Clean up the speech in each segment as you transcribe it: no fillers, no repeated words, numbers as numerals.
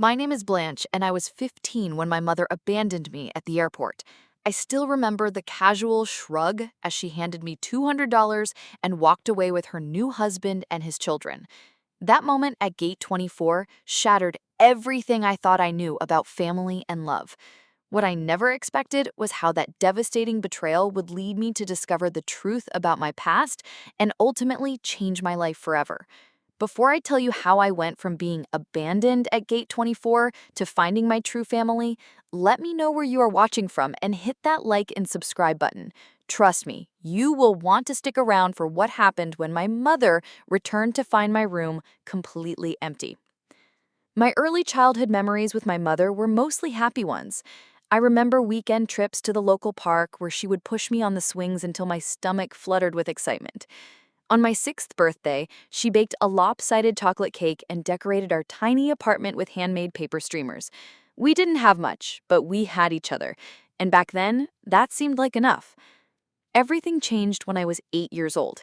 My name is Blanche, and I was 15 when my mother abandoned me at the airport. I still remember the casual shrug as she handed me $200 and walked away with her new husband and his children. That moment at Gate 24 shattered everything I thought I knew about family and love. What I never expected was how that devastating betrayal would lead me to discover the truth about my past and ultimately change my life forever. Before I tell you how I went from being abandoned at Gate 24 to finding my true family, let me know where you are watching from and hit that like and subscribe button. Trust me, you will want to stick around for what happened when my mother returned to find my room completely empty. My early childhood memories with my mother were mostly happy ones. I remember weekend trips to the local park where she would push me on the swings until my stomach fluttered with excitement. On my 6th birthday, she baked a lopsided chocolate cake and decorated our tiny apartment with handmade paper streamers. We didn't have much, but we had each other, and back then, that seemed like enough. Everything changed when I was 8 years old.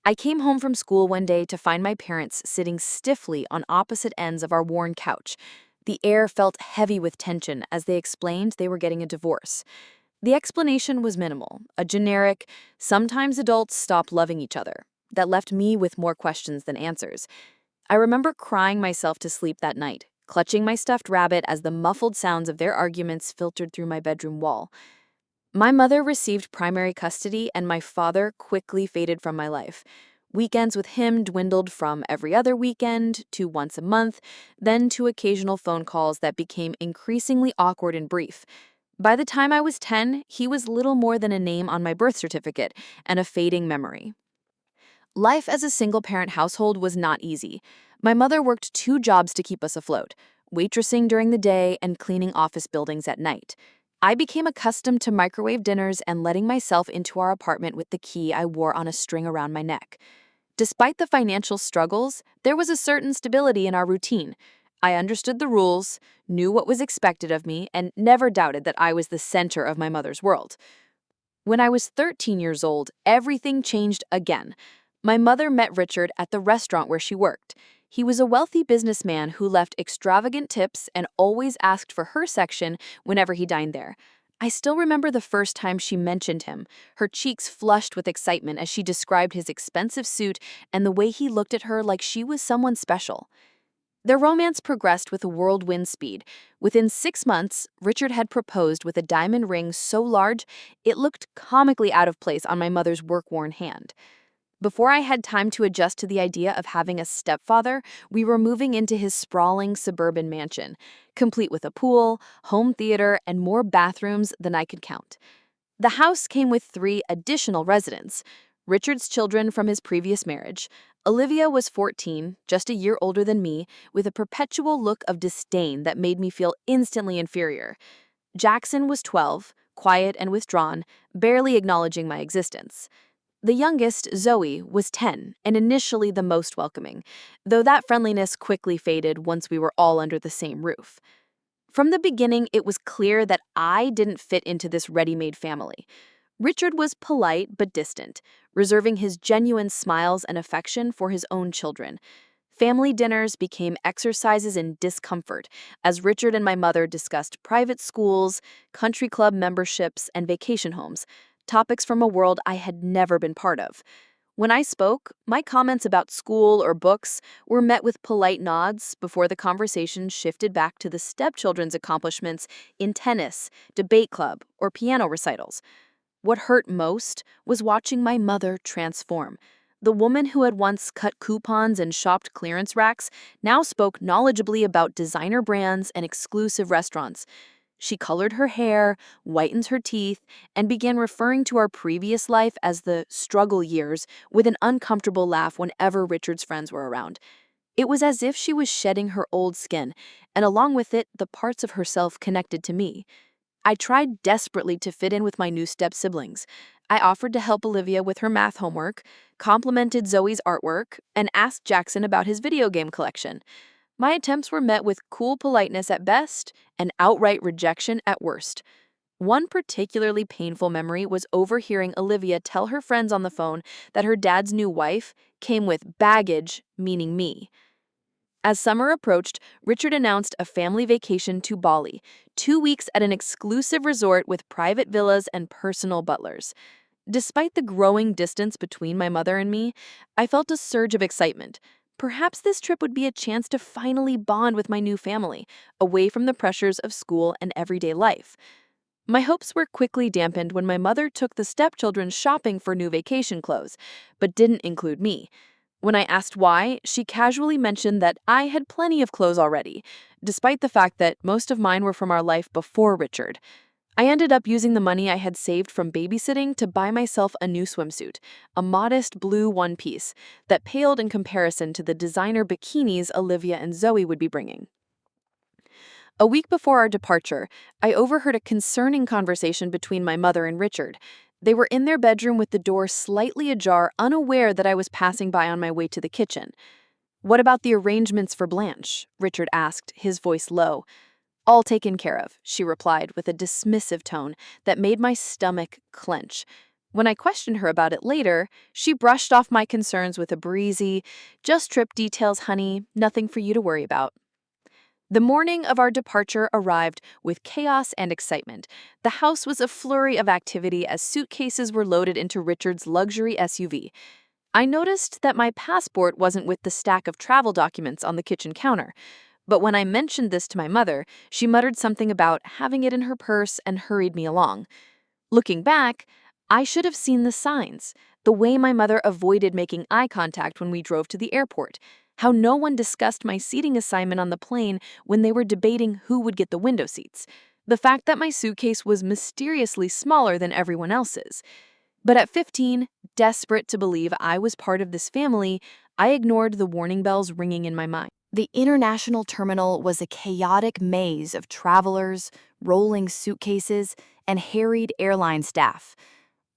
I came home from school one day to find my parents sitting stiffly on opposite ends of our worn couch. The air felt heavy with tension as they explained they were getting a divorce. The explanation was minimal, a generic, sometimes adults stop loving each other, that left me with more questions than answers. I remember crying myself to sleep that night, clutching my stuffed rabbit as the muffled sounds of their arguments filtered through my bedroom wall. My mother received primary custody, and my father quickly faded from my life. Weekends with him dwindled from every other weekend to once a month, then to occasional phone calls that became increasingly awkward and brief. By the time I was 10, he was little more than a name on my birth certificate and a fading memory. Life as a single-parent household was not easy. My mother worked 2 jobs to keep us afloat, waitressing during the day and cleaning office buildings at night. I became accustomed to microwave dinners and letting myself into our apartment with the key I wore on a string around my neck. Despite the financial struggles, there was a certain stability in our routine. I understood the rules, knew what was expected of me, and never doubted that I was the center of my mother's world. When I was 13 years old, everything changed again. My mother met Richard at the restaurant where she worked. He was a wealthy businessman who left extravagant tips and always asked for her section whenever he dined there. I still remember the first time she mentioned him, her cheeks flushed with excitement as she described his expensive suit and the way he looked at her like she was someone special. Their romance progressed with a whirlwind speed. Within 6 months, Richard had proposed with a diamond ring so large it looked comically out of place on my mother's work-worn hand. Before I had time to adjust to the idea of having a stepfather, we were moving into his sprawling suburban mansion, complete with a pool, home theater, and more bathrooms than I could count. The house came with 3 additional residents: Richard's children from his previous marriage. Olivia was 14, just a year older than me, with a perpetual look of disdain that made me feel instantly inferior. Jackson was 12, quiet and withdrawn, barely acknowledging my existence. The youngest, Zoe, was 10 and initially the most welcoming, though that friendliness quickly faded once we were all under the same roof. From the beginning, it was clear that I didn't fit into this ready-made family. Richard was polite but distant, reserving his genuine smiles and affection for his own children. Family dinners became exercises in discomfort as Richard and my mother discussed private schools, country club memberships, and vacation homes, topics from a world I had never been part of. When I spoke, my comments about school or books were met with polite nods before the conversation shifted back to the stepchildren's accomplishments in tennis, debate club, or piano recitals. What hurt most was watching my mother transform. The woman who had once cut coupons and shopped clearance racks now spoke knowledgeably about designer brands and exclusive restaurants. She colored her hair, whitened her teeth, and began referring to our previous life as the struggle years with an uncomfortable laugh whenever Richard's friends were around. It was as if she was shedding her old skin, and along with it, the parts of herself connected to me. I tried desperately to fit in with my new step-siblings. I offered to help Olivia with her math homework, complimented Zoe's artwork, and asked Jackson about his video game collection. My attempts were met with cool politeness at best and outright rejection at worst. One particularly painful memory was overhearing Olivia tell her friends on the phone that her dad's new wife came with baggage, meaning me. As summer approached, Richard announced a family vacation to Bali, 2 weeks at an exclusive resort with private villas and personal butlers. Despite the growing distance between my mother and me, I felt a surge of excitement. Perhaps this trip would be a chance to finally bond with my new family, away from the pressures of school and everyday life. My hopes were quickly dampened when my mother took the stepchildren shopping for new vacation clothes, but didn't include me. When I asked why, she casually mentioned that I had plenty of clothes already, despite the fact that most of mine were from our life before Richard. I ended up using the money I had saved from babysitting to buy myself a new swimsuit, a modest blue one-piece that paled in comparison to the designer bikinis Olivia and Zoe would be bringing. A week before our departure, I overheard a concerning conversation between my mother and Richard. They were in their bedroom with the door slightly ajar, unaware that I was passing by on my way to the kitchen. "What about the arrangements for Blanche?" Richard asked, his voice low. "All taken care of," she replied with a dismissive tone that made my stomach clench. When I questioned her about it later, she brushed off my concerns with a breezy, "Just trip details, honey, nothing for you to worry about." The morning of our departure arrived with chaos and excitement. The house was a flurry of activity as suitcases were loaded into Richard's luxury SUV. I noticed that my passport wasn't with the stack of travel documents on the kitchen counter. But when I mentioned this to my mother, she muttered something about having it in her purse and hurried me along. Looking back, I should have seen the signs, the way my mother avoided making eye contact when we drove to the airport, how no one discussed my seating assignment on the plane when they were debating who would get the window seats, the fact that my suitcase was mysteriously smaller than everyone else's. But at 15, desperate to believe I was part of this family, I ignored the warning bells ringing in my mind. The international terminal was a chaotic maze of travelers, rolling suitcases, and harried airline staff.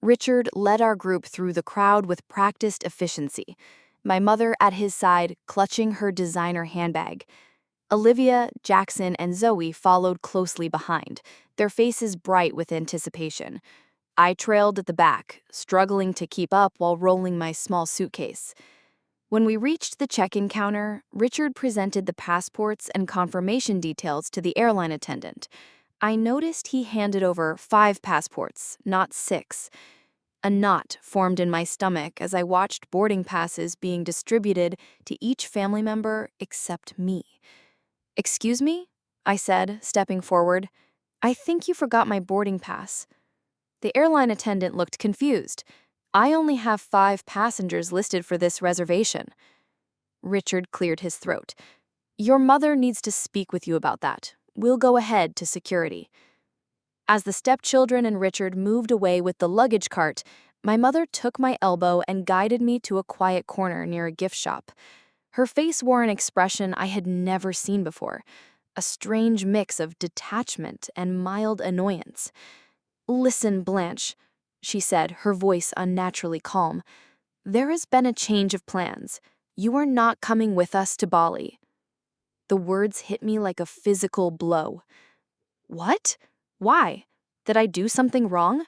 Richard led our group through the crowd with practiced efficiency, my mother at his side clutching her designer handbag. Olivia, Jackson, and Zoe followed closely behind, their faces bright with anticipation. I trailed at the back, struggling to keep up while rolling my small suitcase. When we reached the check-in counter, Richard presented the passports and confirmation details to the airline attendant. I noticed he handed over 5 passports, not 6. A knot formed in my stomach as I watched boarding passes being distributed to each family member except me. "Excuse me?" I said, stepping forward. "I think you forgot my boarding pass." The airline attendant looked confused. "I only have 5 passengers listed for this reservation." Richard cleared his throat. "Your mother needs to speak with you about that. We'll go ahead to security." As the stepchildren and Richard moved away with the luggage cart, my mother took my elbow and guided me to a quiet corner near a gift shop. Her face wore an expression I had never seen before, a strange mix of detachment and mild annoyance. "Listen, Blanche," she said, her voice unnaturally calm. "There has been a change of plans. You are not coming with us to Bali." The words hit me like a physical blow. "What? Why? Did I do something wrong?"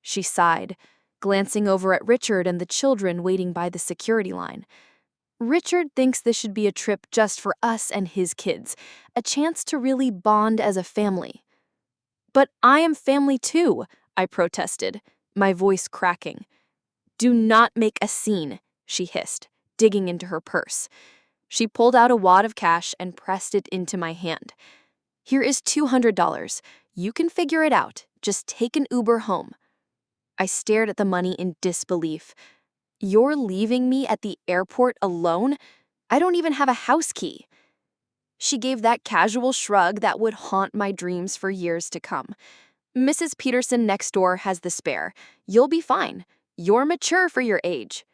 She sighed, glancing over at Richard and the children waiting by the security line. "Richard thinks this should be a trip just for us and his kids, a chance to really bond as a family." "But I am family too," I protested, my voice cracking. "Do not make a scene," she hissed, digging into her purse. She pulled out a wad of cash and pressed it into my hand. "Here is $200. You can figure it out. Just take an Uber home." I stared at the money in disbelief. "You're leaving me at the airport alone? I don't even have a house key." She gave that casual shrug that would haunt my dreams for years to come. "Mrs. Peterson next door has the spare. You'll be fine. You're mature for your age."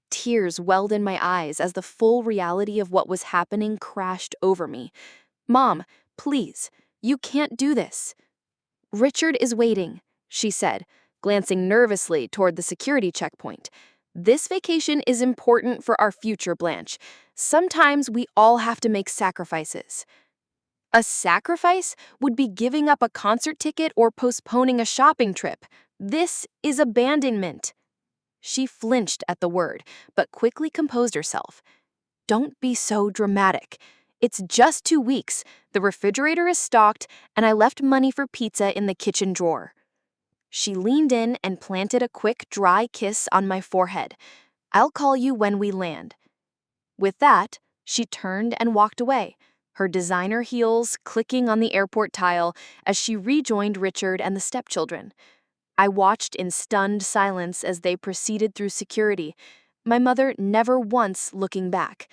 Tears welled in my eyes as the full reality of what was happening crashed over me. "Mom, please, you can't do this." "Richard is waiting," she said, glancing nervously toward the security checkpoint. "This vacation is important for our future, Blanche. Sometimes we all have to make sacrifices." A sacrifice would be giving up a concert ticket or postponing a shopping trip. This is abandonment. She flinched at the word, but quickly composed herself. Don't be so dramatic. It's just 2 weeks. The refrigerator is stocked, and I left money for pizza in the kitchen drawer. She leaned in and planted a quick, dry kiss on my forehead. I'll call you when we land. With that, she turned and walked away, her designer heels clicking on the airport tile as she rejoined Richard and the stepchildren. I watched in stunned silence as they proceeded through security, my mother never once looking back.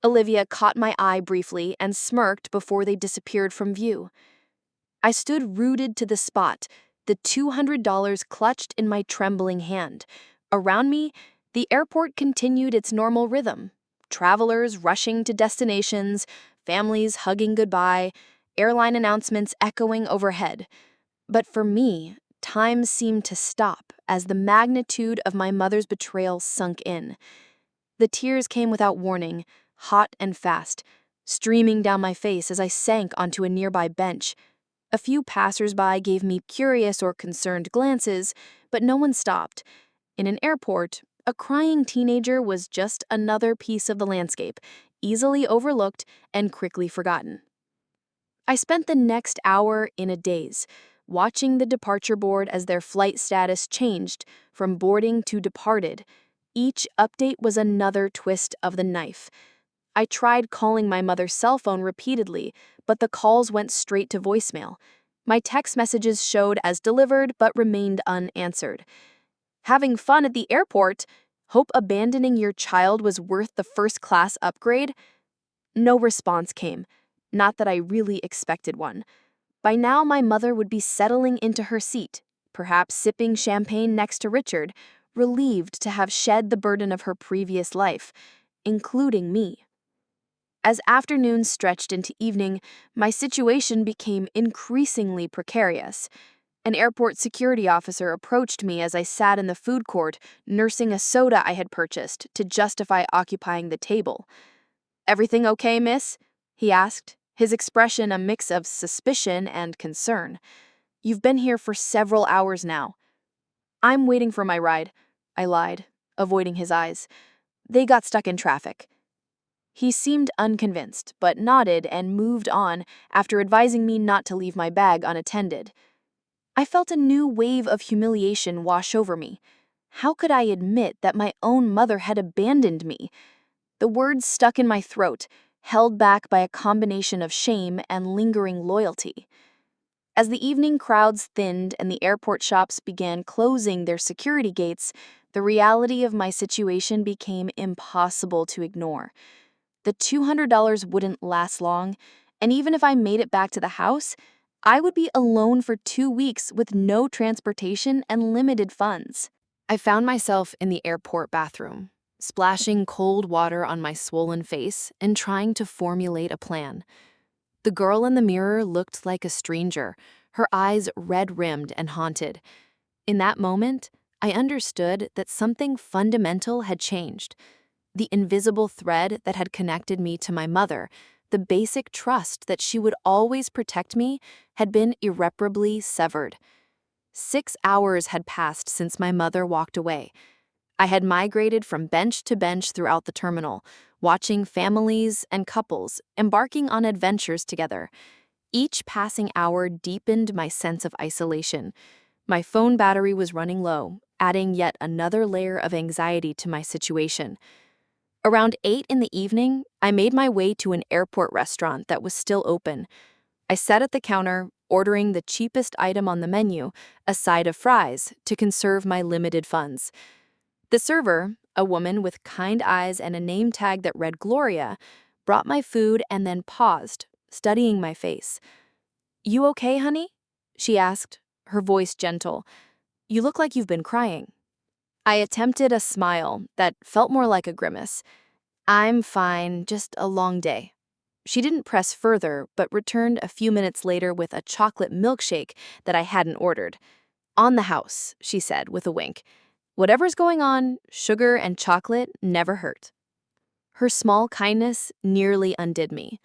Olivia caught my eye briefly and smirked before they disappeared from view. I stood rooted to the spot, the $200 clutched in my trembling hand. Around me, the airport continued its normal rhythm. Travelers rushing to destinations, families hugging goodbye, airline announcements echoing overhead. But for me, time seemed to stop as the magnitude of my mother's betrayal sunk in. The tears came without warning, hot and fast, streaming down my face as I sank onto a nearby bench. A few passers-by gave me curious or concerned glances, but no one stopped. In an airport, a crying teenager was just another piece of the landscape, easily overlooked and quickly forgotten. I spent the next hour in a daze, watching the departure board as their flight status changed from boarding to departed. Each update was another twist of the knife. I tried calling my mother's cell phone repeatedly, but the calls went straight to voicemail. My text messages showed as delivered but remained unanswered. Having fun at the airport? Hope abandoning your child was worth the first-class upgrade? No response came. Not that I really expected one. By now, my mother would be settling into her seat, perhaps sipping champagne next to Richard, relieved to have shed the burden of her previous life, including me. As afternoon stretched into evening, my situation became increasingly precarious. An airport security officer approached me as I sat in the food court, nursing a soda I had purchased to justify occupying the table. "Everything okay, miss?" he asked, his expression a mix of suspicion and concern. "You've been here for several hours now." "I'm waiting for my ride," I lied, avoiding his eyes. "They got stuck in traffic." He seemed unconvinced, but nodded and moved on after advising me not to leave my bag unattended. I felt a new wave of humiliation wash over me. How could I admit that my own mother had abandoned me? The words stuck in my throat, held back by a combination of shame and lingering loyalty. As the evening crowds thinned and the airport shops began closing their security gates, the reality of my situation became impossible to ignore. The $200 wouldn't last long, and even if I made it back to the house, I would be alone for 2 weeks with no transportation and limited funds. I found myself in the airport bathroom, splashing cold water on my swollen face and trying to formulate a plan. The girl in the mirror looked like a stranger, her eyes red-rimmed and haunted. In that moment, I understood that something fundamental had changed. The invisible thread that had connected me to my mother, the basic trust that she would always protect me, had been irreparably severed. 6 hours had passed since my mother walked away. I had migrated from bench to bench throughout the terminal, watching families and couples embarking on adventures together. Each passing hour deepened my sense of isolation. My phone battery was running low, adding yet another layer of anxiety to my situation. Around 8 in the evening, I made my way to an airport restaurant that was still open. I sat at the counter, ordering the cheapest item on the menu, a side of fries, to conserve my limited funds. The server, a woman with kind eyes and a name tag that read Gloria, brought my food and then paused, studying my face. "You okay, honey?" she asked, her voice gentle. "You look like you've been crying." I attempted a smile that felt more like a grimace. "I'm fine, just a long day." She didn't press further, but returned a few minutes later with a chocolate milkshake that I hadn't ordered. "On the house," she said with a wink. "Whatever's going on, sugar and chocolate never hurt." Her small kindness nearly undid me.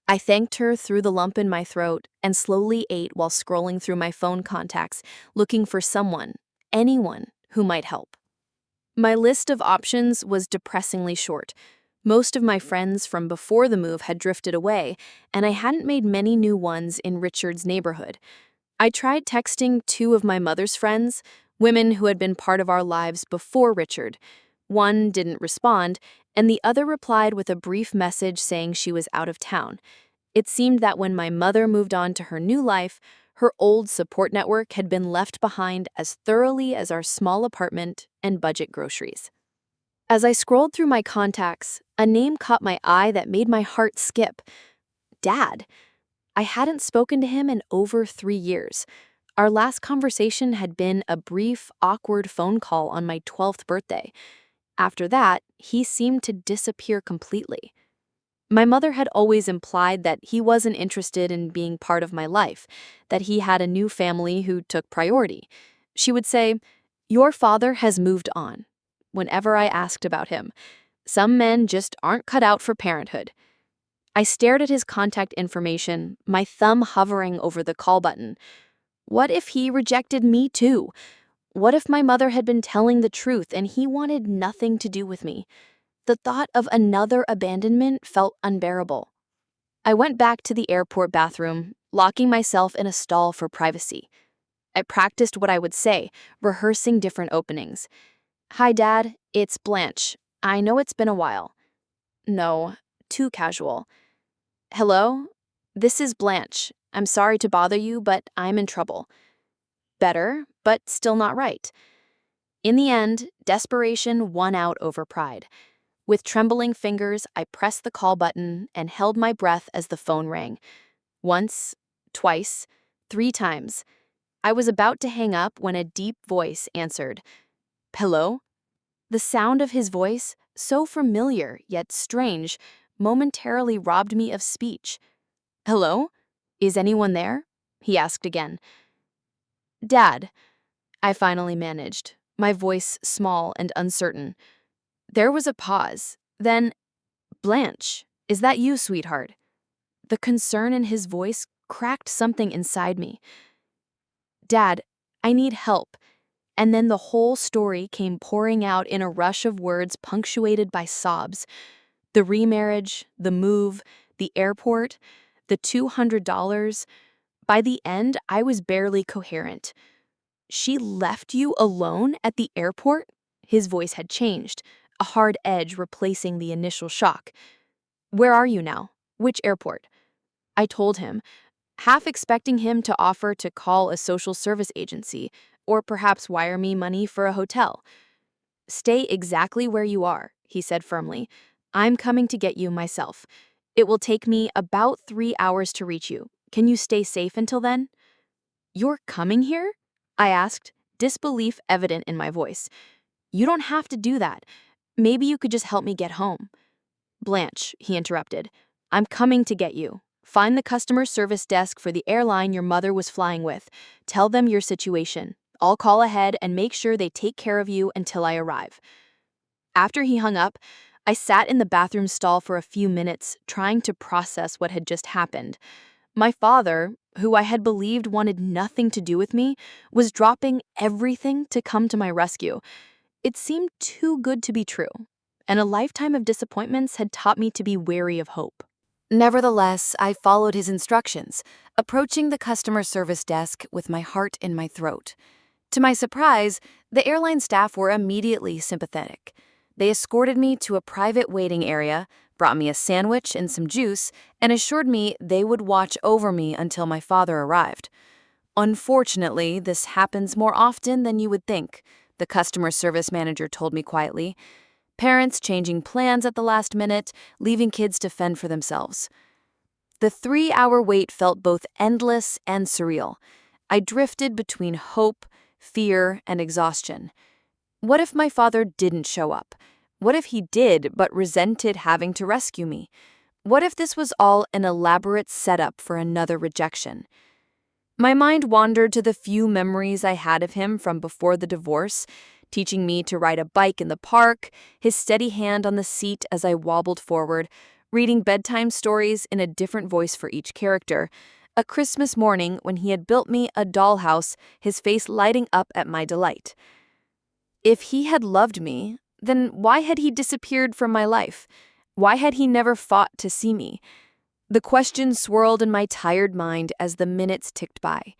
I thanked her through the lump in my throat and slowly ate while scrolling through my phone contacts, looking for someone, anyone, who might help. My list of options was depressingly short. Most of my friends from before the move had drifted away, and I hadn't made many new ones in Richard's neighborhood. I tried texting two of my mother's friends, women who had been part of our lives before Richard. One didn't respond, and the other replied with a brief message saying she was out of town. It seemed that when my mother moved on to her new life, her old support network had been left behind as thoroughly as our small apartment and budget groceries. As I scrolled through my contacts, a name caught my eye that made my heart skip. Dad. I hadn't spoken to him in over 3 years. Our last conversation had been a brief, awkward phone call on my 12th birthday. After that, he seemed to disappear completely. My mother had always implied that he wasn't interested in being part of my life, that he had a new family who took priority. She would say, "Your father has moved on," whenever I asked about him. Some men just aren't cut out for parenthood. I stared at his contact information, my thumb hovering over the call button. What if he rejected me too? What if my mother had been telling the truth and he wanted nothing to do with me? The thought of another abandonment felt unbearable. I went back to the airport bathroom, locking myself in a stall for privacy. I practiced what I would say, rehearsing different openings. "Hi, Dad, it's Blanche. I know it's been a while." No, too casual. "Hello? This is Blanche. I'm sorry to bother you, but I'm in trouble." Better, but still not right. In the end, desperation won out over pride. With trembling fingers, I pressed the call button and held my breath as the phone rang. Once, twice, 3 times. I was about to hang up when a deep voice answered. "Hello?" The sound of his voice, so familiar yet strange, momentarily robbed me of speech. "Hello? Is anyone there?" he asked again. "Dad," I finally managed, my voice small and uncertain. There was a pause. Then, "Blanche, is that you, sweetheart?" The concern in his voice cracked something inside me. "Dad, I need help." And then the whole story came pouring out in a rush of words punctuated by sobs. The remarriage, the move, the airport, the $200. By the end, I was barely coherent. "She left you alone at the airport?" His voice had changed, a hard edge replacing the initial shock. "Where are you now? Which airport?" I told him, half expecting him to offer to call a social service agency or perhaps wire me money for a hotel. "Stay exactly where you are," he said firmly. "I'm coming to get you myself. It will take me about 3 hours to reach you. Can you stay safe until then?" "You're coming here?" I asked, disbelief evident in my voice. "You don't have to do that. Maybe you could just help me get home." "Blanche," he interrupted, "I'm coming to get you. Find the customer service desk for the airline your mother was flying with. Tell them your situation. I'll call ahead and make sure they take care of you until I arrive." After he hung up, I sat in the bathroom stall for a few minutes, trying to process what had just happened. My father, who I had believed wanted nothing to do with me, was dropping everything to come to my rescue. It seemed too good to be true, and a lifetime of disappointments had taught me to be wary of hope. Nevertheless, I followed his instructions, approaching the customer service desk with my heart in my throat. To my surprise, the airline staff were immediately sympathetic. They escorted me to a private waiting area, brought me a sandwich and some juice, and assured me they would watch over me until my father arrived. "Unfortunately, this happens more often than you would think," the customer service manager told me quietly. "Parents changing plans at the last minute, leaving kids to fend for themselves." The 3-hour wait felt both endless and surreal. I drifted between hope, fear, and exhaustion. What if my father didn't show up? What if he did but resented having to rescue me? What if this was all an elaborate setup for another rejection? My mind wandered to the few memories I had of him from before the divorce, teaching me to ride a bike in the park, his steady hand on the seat as I wobbled forward, reading bedtime stories in a different voice for each character, a Christmas morning when he had built me a dollhouse, his face lighting up at my delight. If he had loved me, then why had he disappeared from my life? Why had he never fought to see me? The question swirled in my tired mind as the minutes ticked by.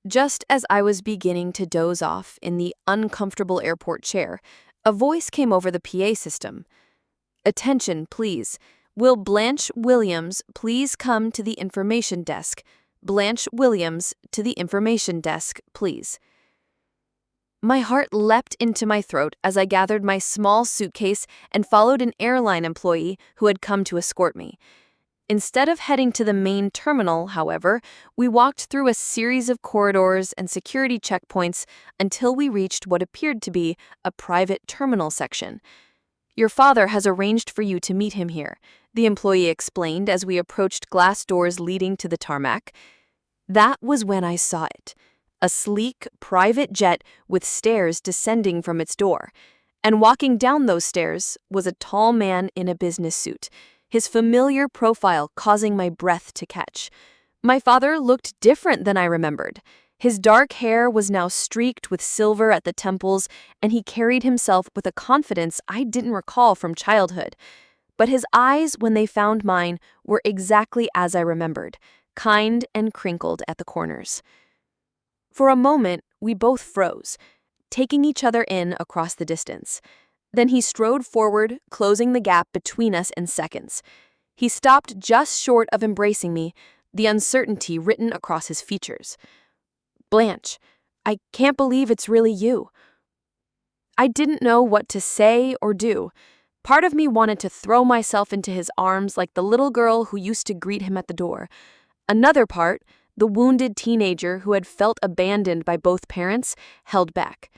Just as I was beginning to doze off in the uncomfortable airport chair, a voice came over the PA system. "Attention, please. Will Blanche Williams please come to the information desk? Blanche Williams to the information desk, please." My heart leapt into my throat as I gathered my small suitcase and followed an airline employee who had come to escort me. Instead of heading to the main terminal, however, we walked through a series of corridors and security checkpoints until we reached what appeared to be a private terminal section. "Your father has arranged for you to meet him here," the employee explained as we approached glass doors leading to the tarmac. That was when I saw it. A sleek, private jet with stairs descending from its door. And walking down those stairs was a tall man in a business suit, his familiar profile causing my breath to catch. My father looked different than I remembered. His dark hair was now streaked with silver at the temples, and he carried himself with a confidence I didn't recall from childhood. But his eyes, when they found mine, were exactly as I remembered, kind and crinkled at the corners. For a moment, we both froze, taking each other in across the distance. Then he strode forward, closing the gap between us in seconds. He stopped just short of embracing me, the uncertainty written across his features. "Blanche, I can't believe it's really you." I didn't know what to say or do. Part of me wanted to throw myself into his arms like the little girl who used to greet him at the door. Another part, the wounded teenager who had felt abandoned by both parents, held back.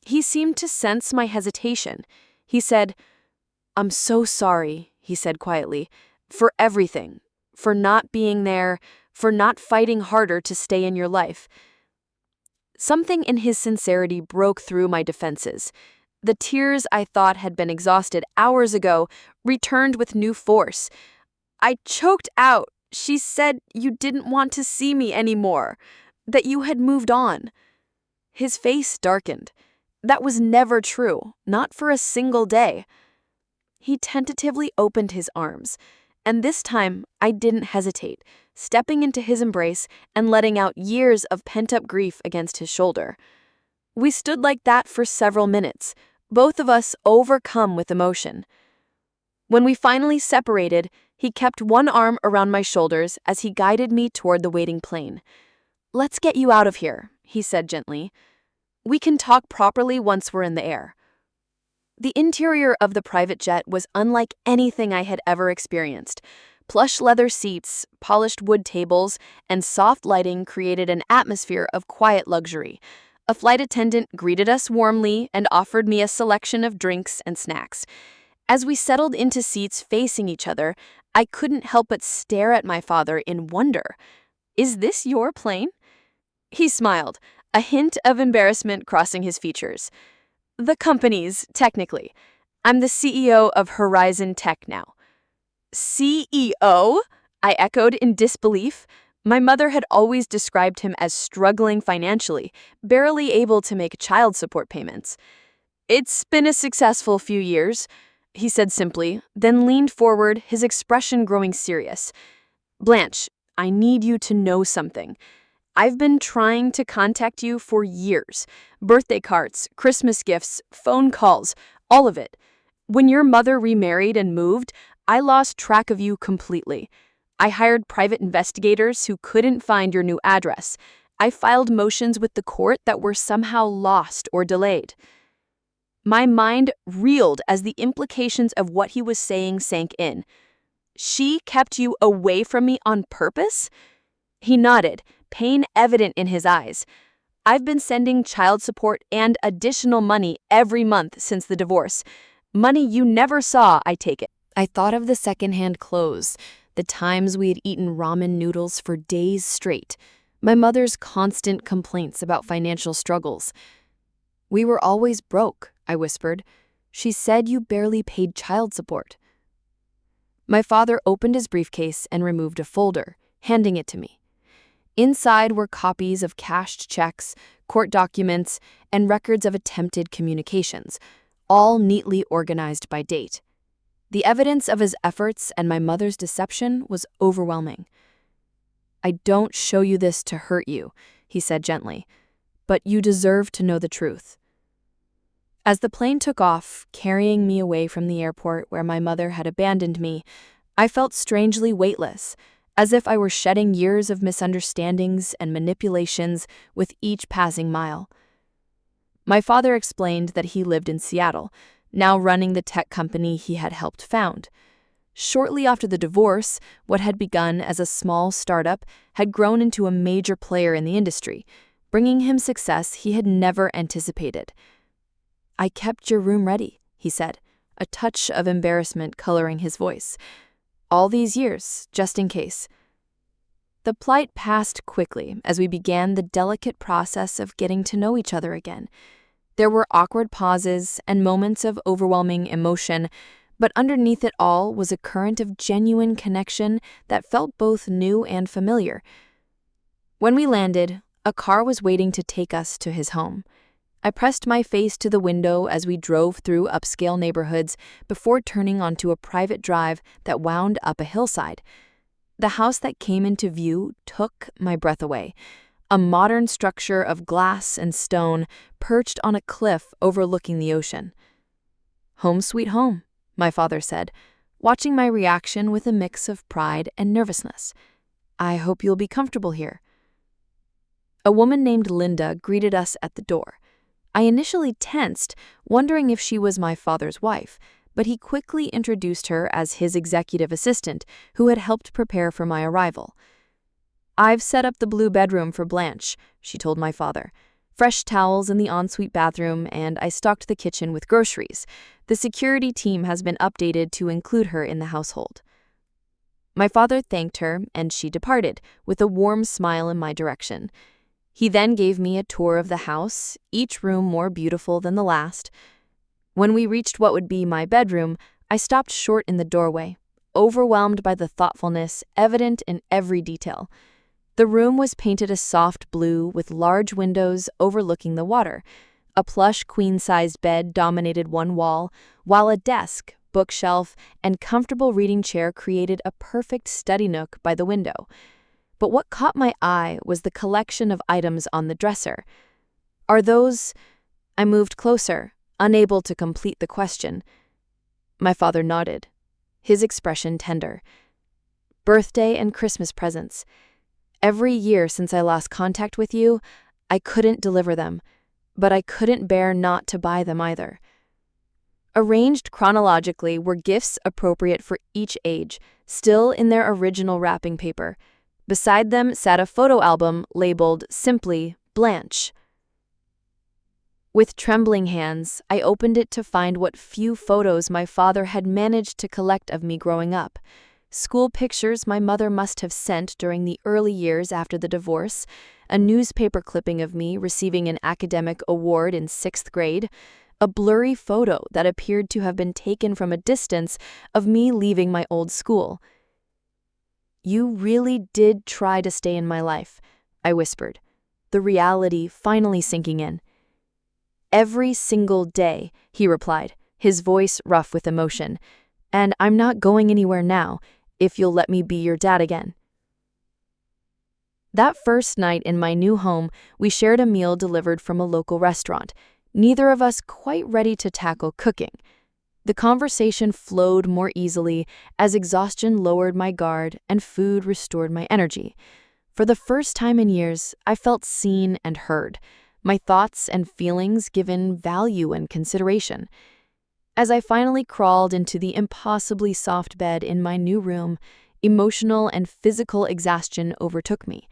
He seemed to sense my hesitation. He said, "I'm so sorry," he said quietly, "for everything, for not being there, for not fighting harder to stay in your life." Something in his sincerity broke through my defenses. The tears I thought had been exhausted hours ago returned with new force. I choked out. "She said you didn't want to see me anymore, that you had moved on." His face darkened. That was never true, not for a single day. He tentatively opened his arms, and this time I didn't hesitate, stepping into his embrace and letting out years of pent-up grief against his shoulder. We stood like that for several minutes, both of us overcome with emotion. When we finally separated, he kept one arm around my shoulders as he guided me toward the waiting plane. "Let's get you out of here," he said gently. "We can talk properly once we're in the air." The interior of the private jet was unlike anything I had ever experienced. Plush leather seats, polished wood tables, and soft lighting created an atmosphere of quiet luxury. A flight attendant greeted us warmly and offered me a selection of drinks and snacks. As we settled into seats facing each other, I couldn't help but stare at my father in wonder. "Is this your plane?" He smiled, a hint of embarrassment crossing his features. "The company's, technically. I'm the CEO of Horizon Tech now." "CEO?" I echoed in disbelief. My mother had always described him as struggling financially, barely able to make child support payments. "It's been a successful few years," he said simply, then leaned forward, his expression growing serious. "Blanche, I need you to know something. I've been trying to contact you for years. Birthday cards, Christmas gifts, phone calls, all of it. When your mother remarried and moved, I lost track of you completely. I hired private investigators who couldn't find your new address. I filed motions with the court that were somehow lost or delayed." My mind reeled as the implications of what he was saying sank in. "She kept you away from me on purpose?" He nodded, pain evident in his eyes. "I've been sending child support and additional money every month since the divorce. Money you never saw, I take it." I thought of the secondhand clothes, the times we had eaten ramen noodles for days straight, my mother's constant complaints about financial struggles. "We were always broke," I whispered. "She said you barely paid child support." My father opened his briefcase and removed a folder, handing it to me. Inside were copies of cashed checks, court documents, and records of attempted communications, all neatly organized by date. The evidence of his efforts and my mother's deception was overwhelming. "I don't show you this to hurt you," he said gently, "but you deserve to know the truth." As the plane took off, carrying me away from the airport where my mother had abandoned me, I felt strangely weightless, as if I were shedding years of misunderstandings and manipulations with each passing mile. My father explained that he lived in Seattle, now running the tech company he had helped found. Shortly after the divorce, what had begun as a small startup had grown into a major player in the industry, bringing him success he had never anticipated. "I kept your room ready," he said, a touch of embarrassment coloring his voice. "All these years, just in case." The plight passed quickly as we began the delicate process of getting to know each other again. There were awkward pauses and moments of overwhelming emotion, but underneath it all was a current of genuine connection that felt both new and familiar. When we landed, a car was waiting to take us to his home. I pressed my face to the window as we drove through upscale neighborhoods before turning onto a private drive that wound up a hillside. The house that came into view took my breath away. A modern structure of glass and stone perched on a cliff overlooking the ocean. "Home sweet home," my father said, watching my reaction with a mix of pride and nervousness. "I hope you'll be comfortable here." A woman named Linda greeted us at the door. I initially tensed, wondering if she was my father's wife, but he quickly introduced her as his executive assistant, who had helped prepare for my arrival. "I've set up the blue bedroom for Blanche," she told my father. "Fresh towels in the ensuite bathroom, and I stocked the kitchen with groceries. The security team has been updated to include her in the household." My father thanked her, and she departed, with a warm smile in my direction. He then gave me a tour of the house, each room more beautiful than the last. When we reached what would be my bedroom, I stopped short in the doorway, overwhelmed by the thoughtfulness evident in every detail. The room was painted a soft blue with large windows overlooking the water. A plush queen-sized bed dominated one wall, while a desk, bookshelf, and comfortable reading chair created a perfect study nook by the window. But what caught my eye was the collection of items on the dresser. "Are those—" I moved closer, unable to complete the question. My father nodded, his expression tender. "Birthday and Christmas presents. Every year since I lost contact with you, I couldn't deliver them, but I couldn't bear not to buy them either." Arranged chronologically were gifts appropriate for each age, still in their original wrapping paper. Beside them sat a photo album labeled simply Blanche. With trembling hands, I opened it to find what few photos my father had managed to collect of me growing up. School pictures my mother must have sent during the early years after the divorce, a newspaper clipping of me receiving an academic award in 6th grade, a blurry photo that appeared to have been taken from a distance of me leaving my old school. "You really did try to stay in my life," I whispered, the reality finally sinking in. "Every single day," he replied, his voice rough with emotion. "And I'm not going anywhere now, if you'll let me be your dad again." That first night in my new home, we shared a meal delivered from a local restaurant, neither of us quite ready to tackle cooking. The conversation flowed more easily as exhaustion lowered my guard and food restored my energy. For the first time in years, I felt seen and heard, my thoughts and feelings given value and consideration. As I finally crawled into the impossibly soft bed in my new room, emotional and physical exhaustion overtook me.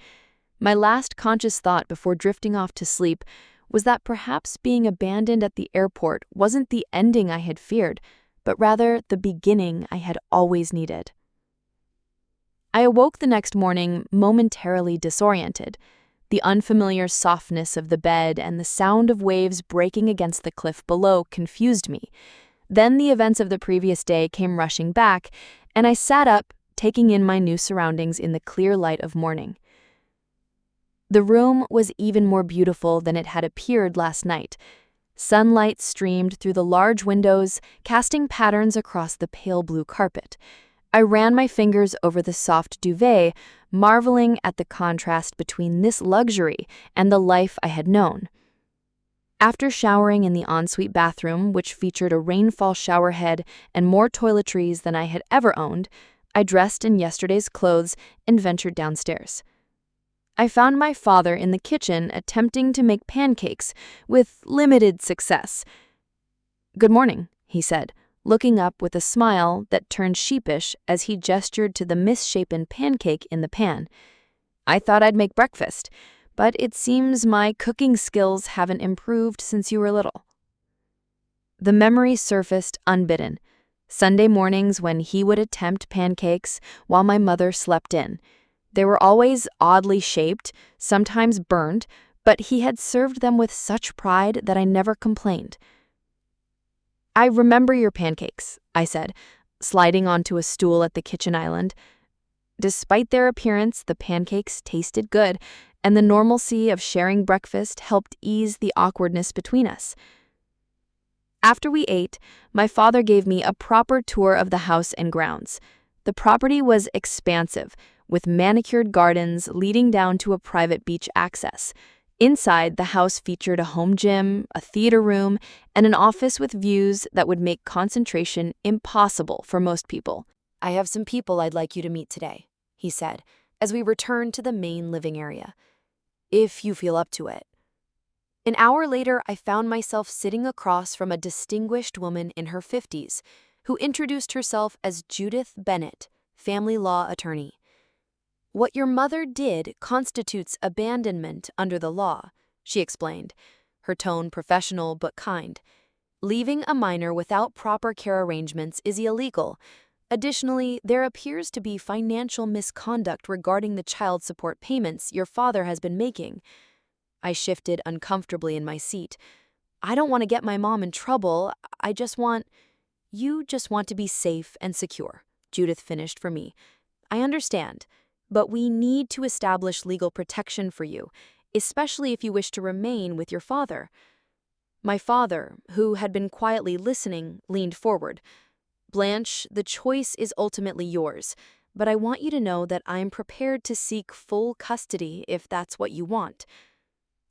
My last conscious thought before drifting off to sleep was that perhaps being abandoned at the airport wasn't the ending I had feared, but rather the beginning I had always needed. I awoke the next morning momentarily disoriented. The unfamiliar softness of the bed and the sound of waves breaking against the cliff below confused me. Then the events of the previous day came rushing back, and I sat up, taking in my new surroundings in the clear light of morning. The room was even more beautiful than it had appeared last night. Sunlight streamed through the large windows, casting patterns across the pale blue carpet. I ran my fingers over the soft duvet, marveling at the contrast between this luxury and the life I had known. After showering in the ensuite bathroom, which featured a rainfall shower head and more toiletries than I had ever owned, I dressed in yesterday's clothes and ventured downstairs. I found my father in the kitchen attempting to make pancakes, with limited success. "Good morning," he said, looking up with a smile that turned sheepish as he gestured to the misshapen pancake in the pan. "I thought I'd make breakfast, but it seems my cooking skills haven't improved since you were little." The memory surfaced unbidden. Sunday mornings when he would attempt pancakes while my mother slept in. They were always oddly shaped, sometimes burned, but he had served them with such pride that I never complained. "I remember your pancakes," I said, sliding onto a stool at the kitchen island. Despite their appearance, the pancakes tasted good, and the normalcy of sharing breakfast helped ease the awkwardness between us. After we ate, my father gave me a proper tour of the house and grounds. The property was expansive, with manicured gardens leading down to a private beach access. Inside, the house featured a home gym, a theater room, and an office with views that would make concentration impossible for most people. "I have some people I'd like you to meet today," he said, as we returned to the main living area. "If you feel up to it." An hour later, I found myself sitting across from a distinguished woman in her 50s, who introduced herself as Judith Bennett, family law attorney. "What your mother did constitutes abandonment under the law," she explained, her tone professional but kind. "Leaving a minor without proper care arrangements is illegal. Additionally, there appears to be financial misconduct regarding the child support payments your father has been making." I shifted uncomfortably in my seat. "I don't want to get my mom in trouble. You just want to be safe and secure," Judith finished for me. "I understand. But we need to establish legal protection for you, especially if you wish to remain with your father." My father, who had been quietly listening, leaned forward. "Blanche, the choice is ultimately yours, but I want you to know that I'm prepared to seek full custody if that's what you want."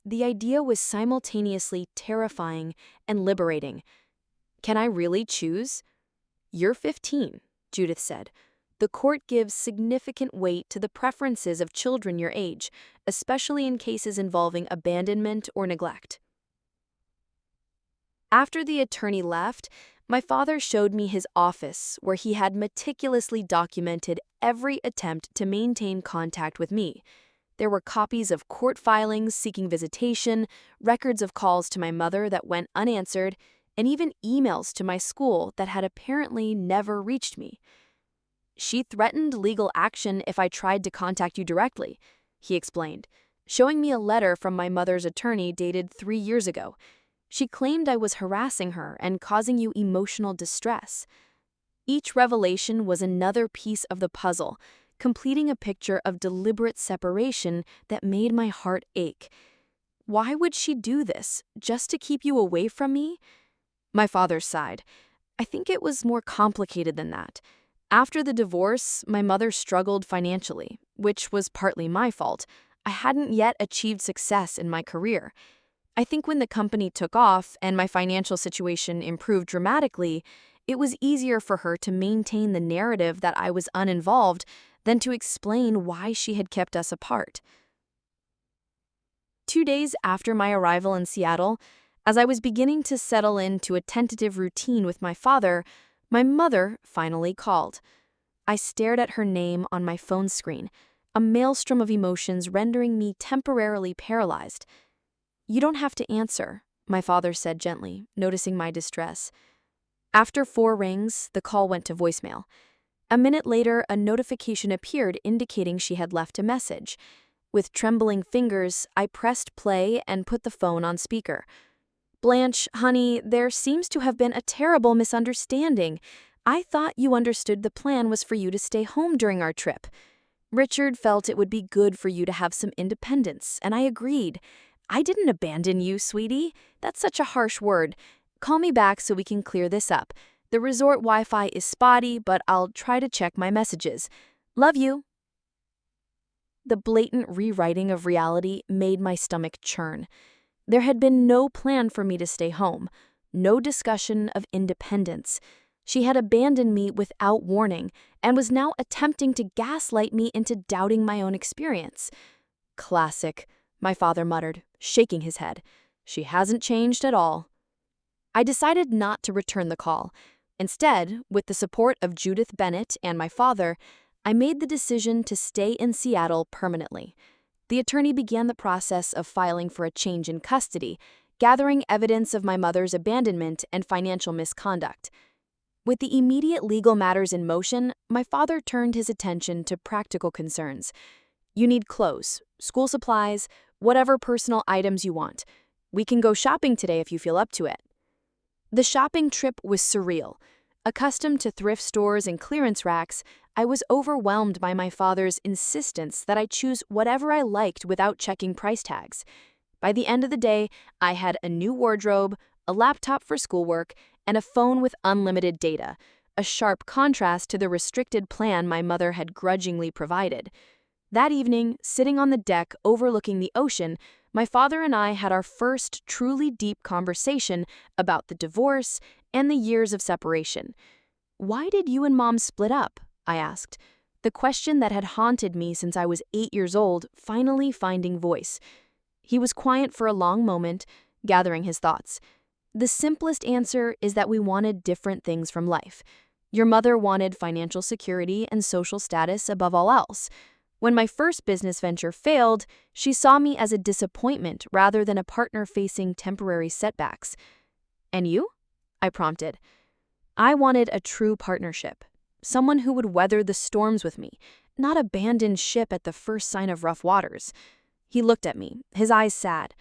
The idea was simultaneously terrifying and liberating. "Can I really choose?" "You're 15, Judith said. "The court gives significant weight to the preferences of children your age, especially in cases involving abandonment or neglect." After the attorney left, my father showed me his office, where he had meticulously documented every attempt to maintain contact with me. There were copies of court filings seeking visitation, records of calls to my mother that went unanswered, and even emails to my school that had apparently never reached me. "She threatened legal action if I tried to contact you directly," he explained, showing me a letter from my mother's attorney dated 3 years ago. "She claimed I was harassing her and causing you emotional distress." Each revelation was another piece of the puzzle, completing a picture of deliberate separation that made my heart ache. Why would she do this, just to keep you away from me? My father sighed. "I think it was more complicated than that. After the divorce, my mother struggled financially, which was partly my fault. I hadn't yet achieved success in my career. I think when the company took off and my financial situation improved dramatically, it was easier for her to maintain the narrative that I was uninvolved than to explain why she had kept us apart." 2 days after my arrival in Seattle, as I was beginning to settle into a tentative routine with my father, my mother finally called. I stared at her name on my phone screen, a maelstrom of emotions rendering me temporarily paralyzed. "You don't have to answer," my father said gently, noticing my distress. After 4 rings, the call went to voicemail. A minute later, a notification appeared indicating she had left a message. With trembling fingers, I pressed play and put the phone on speaker. "Blanche, honey, there seems to have been a terrible misunderstanding. I thought you understood the plan was for you to stay home during our trip. Richard felt it would be good for you to have some independence, and I agreed. I didn't abandon you, sweetie. That's such a harsh word. Call me back so we can clear this up. The resort Wi-Fi is spotty, but I'll try to check my messages. Love you. The blatant rewriting of reality made my stomach churn. There had been no plan for me to stay home, no discussion of independence. She had abandoned me without warning and was now attempting to gaslight me into doubting my own experience. Classic, my father muttered, shaking his head. She hasn't changed at all. I decided not to return the call. Instead, with the support of Judith Bennett and my father, I made the decision to stay in Seattle permanently. The attorney began the process of filing for a change in custody, gathering evidence of my mother's abandonment and financial misconduct. With the immediate legal matters in motion, my father turned his attention to practical concerns. You need clothes, school supplies, whatever personal items you want. We can go shopping today if you feel up to it. The shopping trip was surreal. Accustomed to thrift stores and clearance racks, I was overwhelmed by my father's insistence that I choose whatever I liked without checking price tags. By the end of the day, I had a new wardrobe, a laptop for schoolwork, and a phone with unlimited data, a sharp contrast to the restricted plan my mother had grudgingly provided. That evening, sitting on the deck overlooking the ocean, my father and I had our first truly deep conversation about the divorce and the years of separation. "Why did you and Mom split up?" I asked, the question that had haunted me since I was 8 years old finally finding voice. He was quiet for a long moment, gathering his thoughts. The simplest answer is that we wanted different things from life. Your mother wanted financial security and social status above all else. When my first business venture failed, she saw me as a disappointment rather than a partner facing temporary setbacks. "And you?" I prompted. "I wanted a true partnership, someone who would weather the storms with me, not abandon ship at the first sign of rough waters." He looked at me, his eyes sad.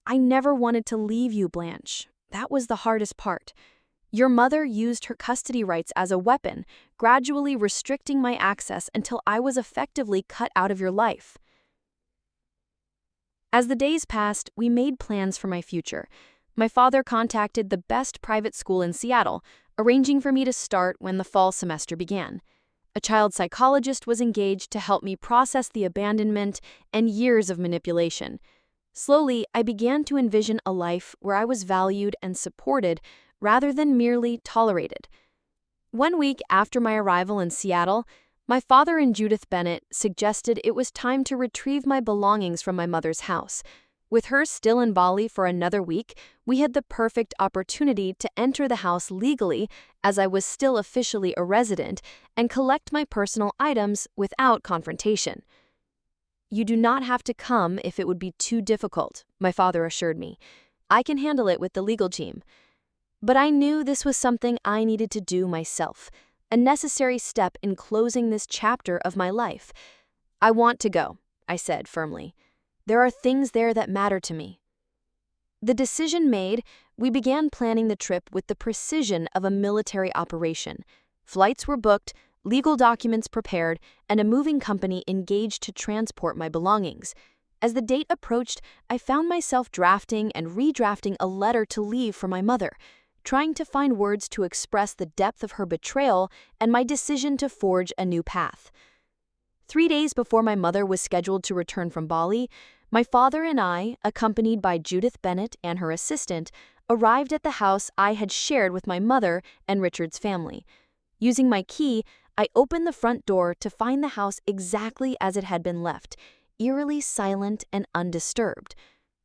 "I never wanted to leave you, Blanche. That was the hardest part. Your mother used her custody rights as a weapon, gradually restricting my access until I was effectively cut out of your life." As the days passed, we made plans for my future. My father contacted the best private school in Seattle, arranging for me to start when the fall semester began. A child psychologist was engaged to help me process the abandonment and years of manipulation. Slowly, I began to envision a life where I was valued and supported rather than merely tolerated. One week after my arrival in Seattle, my father and Judith Bennett suggested it was time to retrieve my belongings from my mother's house. With her still in Bali for another week, we had the perfect opportunity to enter the house legally, as I was still officially a resident, and collect my personal items without confrontation. "You do not have to come if it would be too difficult," my father assured me. "I can handle it with the legal team." But I knew this was something I needed to do myself, a necessary step in closing this chapter of my life. "I want to go," I said firmly. "There are things there that matter to me." The decision made, we began planning the trip with the precision of a military operation. Flights were booked, legal documents prepared, and a moving company engaged to transport my belongings. As the date approached, I found myself drafting and redrafting a letter to leave for my mother, trying to find words to express the depth of her betrayal and my decision to forge a new path. 3 days before my mother was scheduled to return from Bali, my father and I, accompanied by Judith Bennett and her assistant, arrived at the house I had shared with my mother and Richard's family. Using my key, I opened the front door to find the house exactly as it had been left, eerily silent and undisturbed.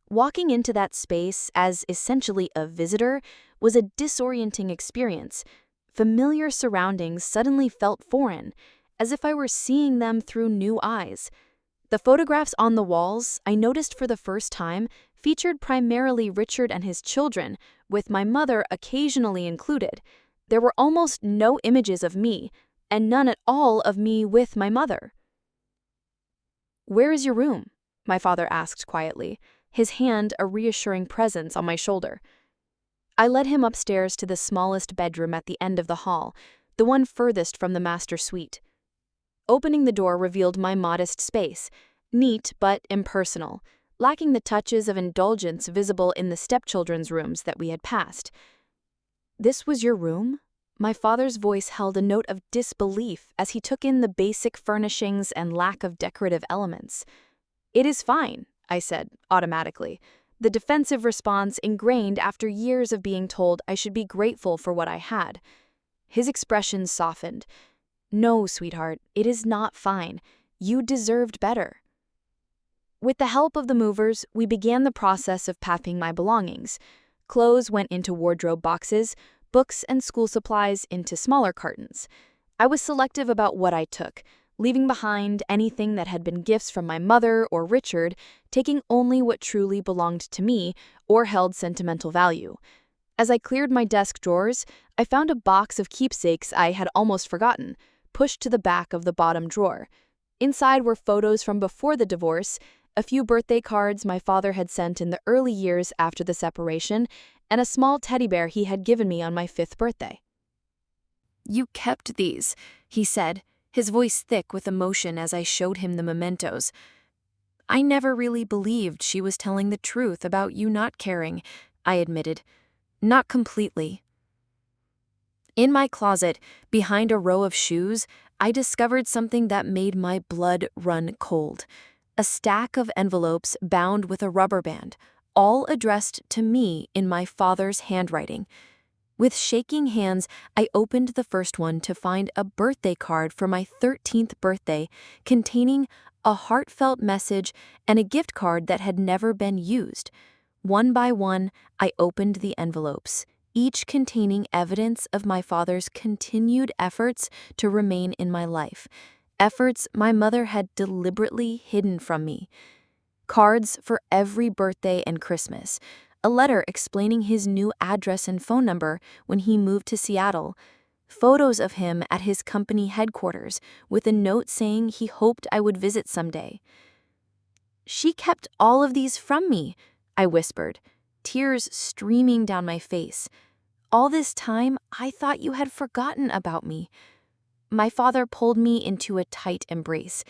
Walking into that space as essentially a visitor was a disorienting experience. Familiar surroundings suddenly felt foreign, as if I were seeing them through new eyes. The photographs on the walls, I noticed for the first time, featured primarily Richard and his children, with my mother occasionally included. There were almost no images of me, and none at all of me with my mother. "Where is your room?" my father asked quietly, his hand a reassuring presence on my shoulder. I led him upstairs to the smallest bedroom at the end of the hall, the one furthest from the master suite. Opening the door revealed my modest space, neat but impersonal, lacking the touches of indulgence visible in the stepchildren's rooms that we had passed. "This was your room?" My father's voice held a note of disbelief as he took in the basic furnishings and lack of decorative elements. "It is fine," I said, automatically, the defensive response ingrained after years of being told I should be grateful for what I had. His expression softened. "No, sweetheart, it is not fine. You deserved better." With the help of the movers, we began the process of packing my belongings. Clothes went into wardrobe boxes, books and school supplies into smaller cartons. I was selective about what I took, leaving behind anything that had been gifts from my mother or Richard, taking only what truly belonged to me or held sentimental value. As I cleared my desk drawers, I found a box of keepsakes I had almost forgotten, pushed to the back of the bottom drawer. Inside were photos from before the divorce, a few birthday cards my father had sent in the early years after the separation, and a small teddy bear he had given me on my 5th birthday. "You kept these," he said, his voice thick with emotion as I showed him the mementos. "I never really believed she was telling the truth about you not caring," I admitted. "Not completely." In my closet, behind a row of shoes, I discovered something that made my blood run cold. A stack of envelopes bound with a rubber band, all addressed to me in my father's handwriting. With shaking hands, I opened the first one to find a birthday card for my 13th birthday containing a heartfelt message and a gift card that had never been used. One by one, I opened the envelopes, each containing evidence of my father's continued efforts to remain in my life, efforts my mother had deliberately hidden from me. Cards for every birthday and Christmas, a letter explaining his new address and phone number when he moved to Seattle, photos of him at his company headquarters with a note saying he hoped I would visit someday. "She kept all of these from me," I whispered, tears streaming down my face. "All this time, I thought you had forgotten about me." My father pulled me into a tight embrace.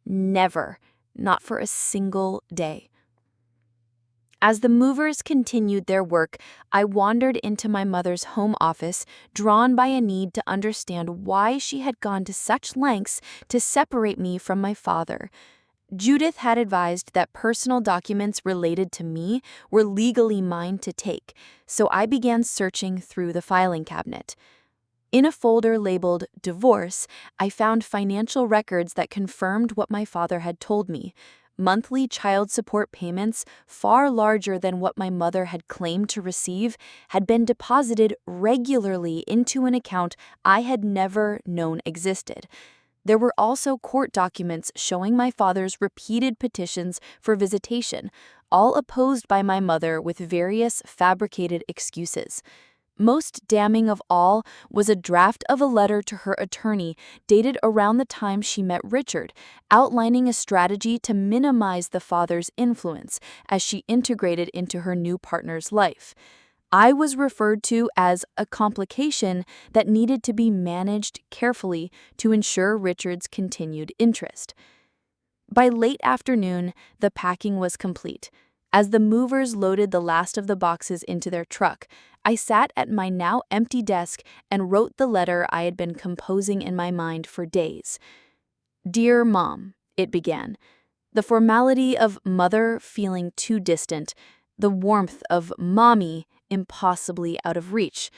"Never, not for a single day." As the movers continued their work, I wandered into my mother's home office, drawn by a need to understand why she had gone to such lengths to separate me from my father. Judith had advised that personal documents related to me were legally mine to take, so I began searching through the filing cabinet. In a folder labeled Divorce, I found financial records that confirmed what my father had told me. Monthly child support payments, far larger than what my mother had claimed to receive, had been deposited regularly into an account I had never known existed. There were also court documents showing my father's repeated petitions for visitation, all opposed by my mother with various fabricated excuses. Most damning of all was a draft of a letter to her attorney dated around the time she met Richard, outlining a strategy to minimize the father's influence as she integrated into her new partner's life. I was referred to as a complication that needed to be managed carefully to ensure Richard's continued interest. By late afternoon, the packing was complete. As the movers loaded the last of the boxes into their truck, I sat at my now empty desk and wrote the letter I had been composing in my mind for days. "Dear Mom," it began, the formality of mother feeling too distant, the warmth of mommy impossibly out of reach.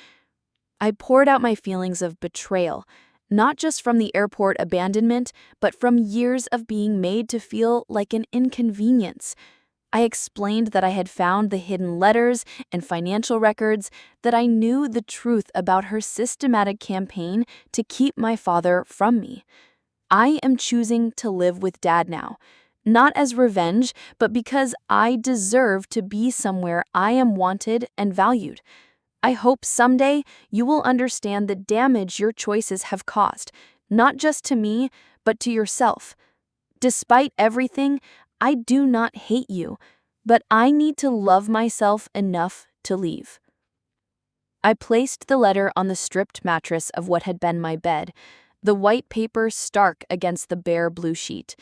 I poured out my feelings of betrayal, not just from the airport abandonment, but from years of being made to feel like an inconvenience. I explained that I had found the hidden letters and financial records, that I knew the truth about her systematic campaign to keep my father from me. I am choosing to live with Dad now, not as revenge, but because I deserve to be somewhere I am wanted and valued. I hope someday you will understand the damage your choices have caused, not just to me, but to yourself. Despite everything, I do not hate you, but I need to love myself enough to leave. I placed the letter on the stripped mattress of what had been my bed, the white paper stark against the bare blue sheet.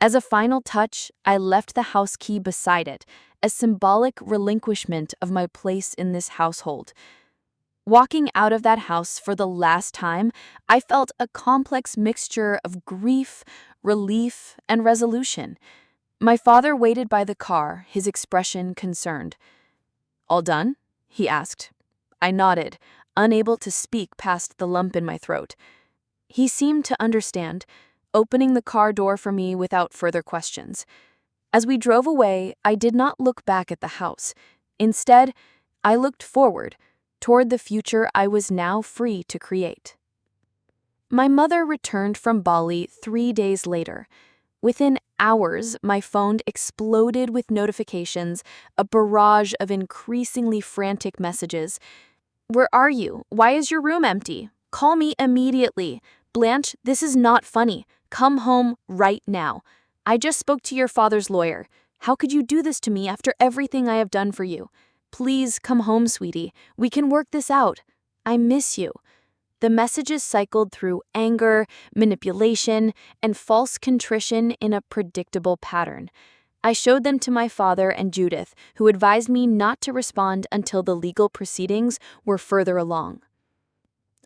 As a final touch, I left the house key beside it, a symbolic relinquishment of my place in this household. Walking out of that house for the last time, I felt a complex mixture of grief, relief, and resolution. My father waited by the car, his expression concerned. "All done?" he asked. I nodded, unable to speak past the lump in my throat. He seemed to understand, opening the car door for me without further questions. As we drove away, I did not look back at the house. Instead, I looked forward, toward the future I was now free to create. My mother returned from Bali 3 days later. Within hours, my phone exploded with notifications, a barrage of increasingly frantic messages. "Where are you? Why is your room empty? Call me immediately. Blanche, this is not funny. Come home right now. I just spoke to your father's lawyer. How could you do this to me after everything I have done for you? Please come home, sweetie. We can work this out. I miss you." The messages cycled through anger, manipulation, and false contrition in a predictable pattern. I showed them to my father and Judith, who advised me not to respond until the legal proceedings were further along.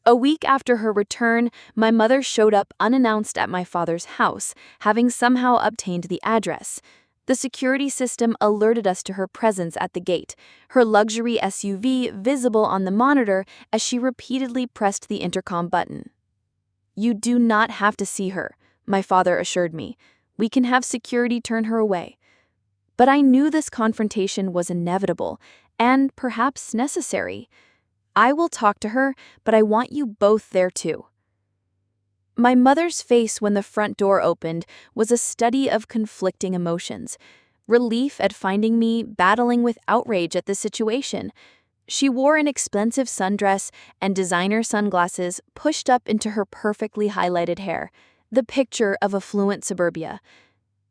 A week after her return, my mother showed up unannounced at my father's house, having somehow obtained the address. The security system alerted us to her presence at the gate, her luxury SUV visible on the monitor as she repeatedly pressed the intercom button. "You do not have to see her," my father assured me. "We can have security turn her away." But I knew this confrontation was inevitable and perhaps necessary. "I will talk to her, but I want you both there too." My mother's face when the front door opened was a study of conflicting emotions. Relief at finding me battling with outrage at the situation. She wore an expensive sundress and designer sunglasses pushed up into her perfectly highlighted hair, the picture of affluent suburbia.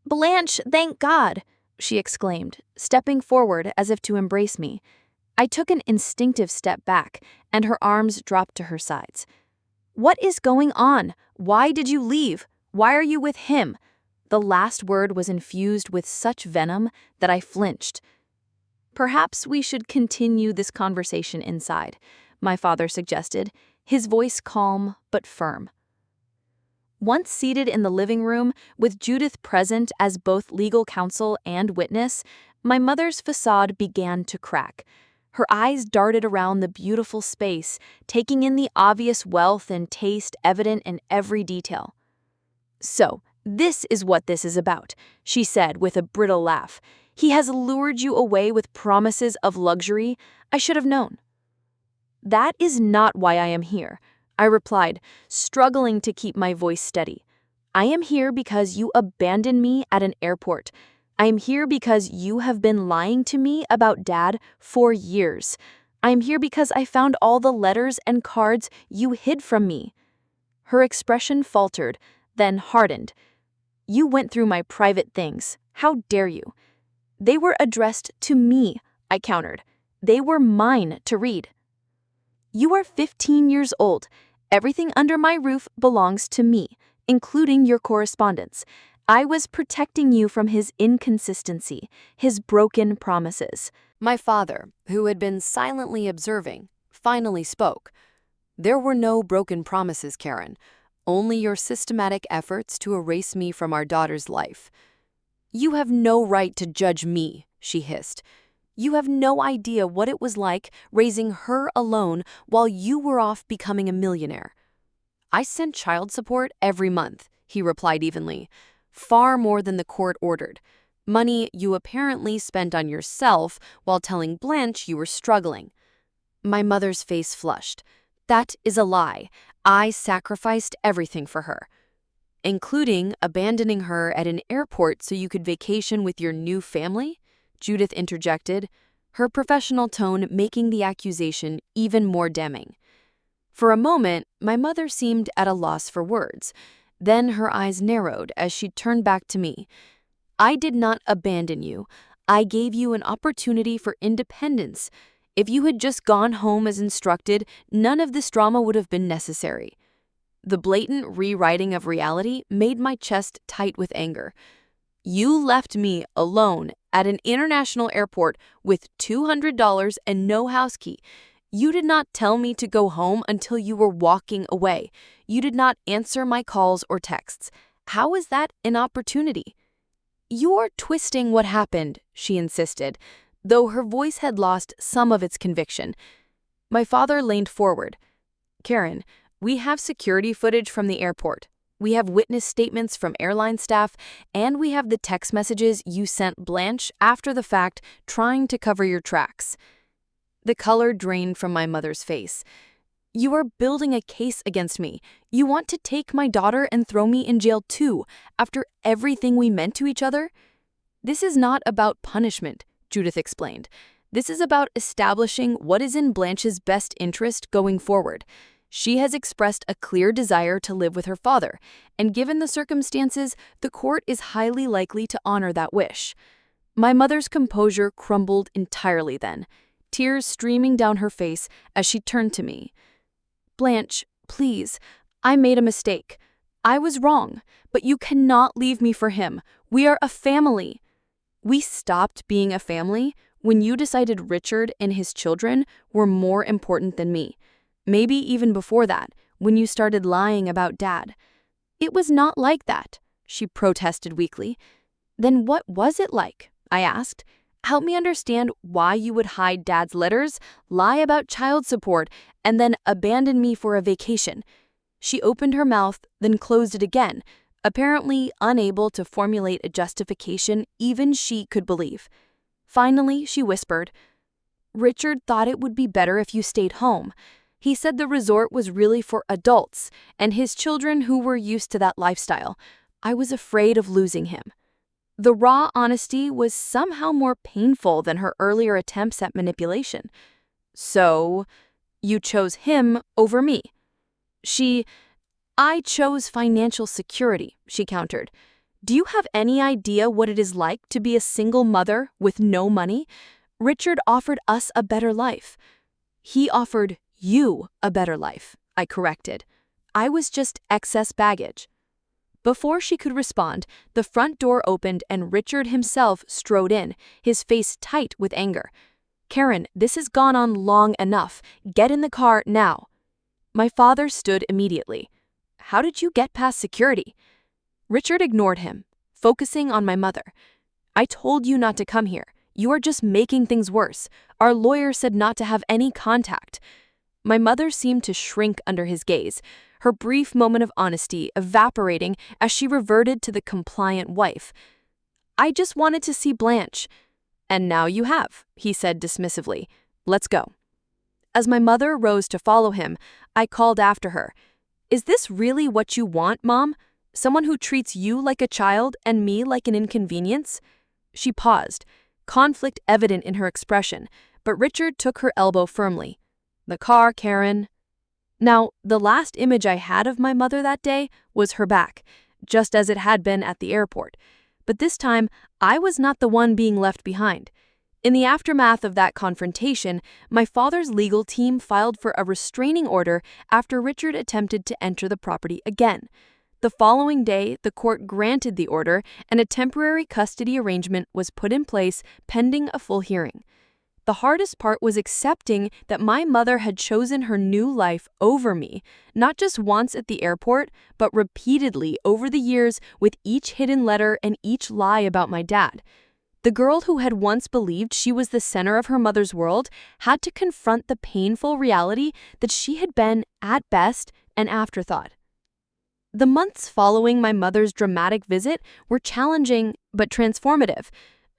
"Blanche, thank God!" she exclaimed, stepping forward as if to embrace me. I took an instinctive step back, and her arms dropped to her sides. "What is going on? Why did you leave? Why are you with him?" The last word was infused with such venom that I flinched. "Perhaps we should continue this conversation inside," my father suggested, his voice calm but firm. Once seated in the living room, with Judith present as both legal counsel and witness, my mother's facade began to crack. Her eyes darted around the beautiful space, taking in the obvious wealth and taste evident in every detail. "So, this is what this is about," she said with a brittle laugh. "He has lured you away with promises of luxury. I should have known." "That is not why I am here," I replied, struggling to keep my voice steady. "I am here because you abandoned me at an airport. I am here because you have been lying to me about Dad for years. I am here because I found all the letters and cards you hid from me." Her expression faltered, then hardened. "You went through my private things. How dare you?" "They were addressed to me," I countered. "They were mine to read." "You are 15 years old. Everything under my roof belongs to me, including your correspondence. I was protecting you from his inconsistency, his broken promises." My father, who had been silently observing, finally spoke. "There were no broken promises, Karen. Only your systematic efforts to erase me from our daughter's life." "You have no right to judge me," she hissed. "You have no idea what it was like raising her alone while you were off becoming a millionaire." "I sent child support every month," he replied evenly. "Far more than the court ordered. Money you apparently spent on yourself while telling Blanche you were struggling." My mother's face flushed. "That is a lie. I sacrificed everything for her." "Including abandoning her at an airport so you could vacation with your new family?" Judith interjected, her professional tone making the accusation even more damning. For a moment, my mother seemed at a loss for words. Then her eyes narrowed as she turned back to me. "I did not abandon you. I gave you an opportunity for independence. If you had just gone home as instructed, none of this drama would have been necessary." The blatant rewriting of reality made my chest tight with anger. You left me alone at an international airport with $200 and no house key. You did not tell me to go home until you were walking away. You did not answer my calls or texts. How is that an opportunity? You're twisting what happened, she insisted, though her voice had lost some of its conviction. My father leaned forward. Karen, we have security footage from the airport. We have witness statements from airline staff, and we have the text messages you sent Blanche after the fact trying to cover your tracks. The color drained from my mother's face. You are building a case against me. You want to take my daughter and throw me in jail too, after everything we meant to each other? This is not about punishment, Judith explained. This is about establishing what is in Blanche's best interest going forward. She has expressed a clear desire to live with her father, and given the circumstances, the court is highly likely to honor that wish. My mother's composure crumbled entirely then, tears streaming down her face as she turned to me. Blanche, please, I made a mistake. I was wrong, but you cannot leave me for him. We are a family. We stopped being a family when you decided Richard and his children were more important than me. Maybe even before that, when you started lying about Dad. It was not like that, she protested weakly. Then what was it like? I asked. Help me understand why you would hide Dad's letters, lie about child support, and then abandon me for a vacation. She opened her mouth, then closed it again, apparently unable to formulate a justification even she could believe. Finally, she whispered, Richard thought it would be better if you stayed home. He said the resort was really for adults and his children who were used to that lifestyle. I was afraid of losing him. The raw honesty was somehow more painful than her earlier attempts at manipulation. So, you chose him over me. I chose financial security, she countered. Do you have any idea what it is like to be a single mother with no money? Richard offered us a better life. He offered you a better life, I corrected. I was just excess baggage. Before she could respond, the front door opened and Richard himself strode in, his face tight with anger. Karen, this has gone on long enough. Get in the car now. My father stood immediately. How did you get past security? Richard ignored him, focusing on my mother. I told you not to come here. You are just making things worse. Our lawyer said not to have any contact. My mother seemed to shrink under his gaze, her brief moment of honesty evaporating as she reverted to the compliant wife. I just wanted to see Blanche. And now you have, he said dismissively. Let's go. As my mother rose to follow him, I called after her. Is this really what you want, Mom? Someone who treats you like a child and me like an inconvenience? She paused, conflict evident in her expression, but Richard took her elbow firmly. The car, Karen. Now, the last image I had of my mother that day was her back, just as it had been at the airport. But this time, I was not the one being left behind. In the aftermath of that confrontation, my father's legal team filed for a restraining order after Richard attempted to enter the property again. The following day, the court granted the order and a temporary custody arrangement was put in place pending a full hearing. The hardest part was accepting that my mother had chosen her new life over me, not just once at the airport, but repeatedly over the years with each hidden letter and each lie about my dad. The girl who had once believed she was the center of her mother's world had to confront the painful reality that she had been, at best, an afterthought. The months following my mother's dramatic visit were challenging but transformative.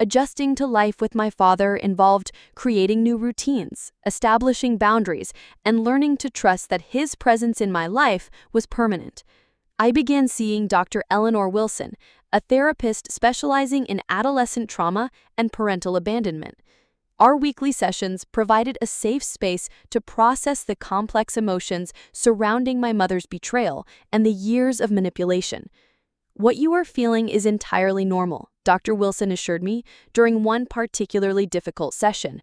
Adjusting to life with my father involved creating new routines, establishing boundaries, and learning to trust that his presence in my life was permanent. I began seeing Dr. Eleanor Wilson, a therapist specializing in adolescent trauma and parental abandonment. Our weekly sessions provided a safe space to process the complex emotions surrounding my mother's betrayal and the years of manipulation. What you are feeling is entirely normal, Dr. Wilson assured me during one particularly difficult session.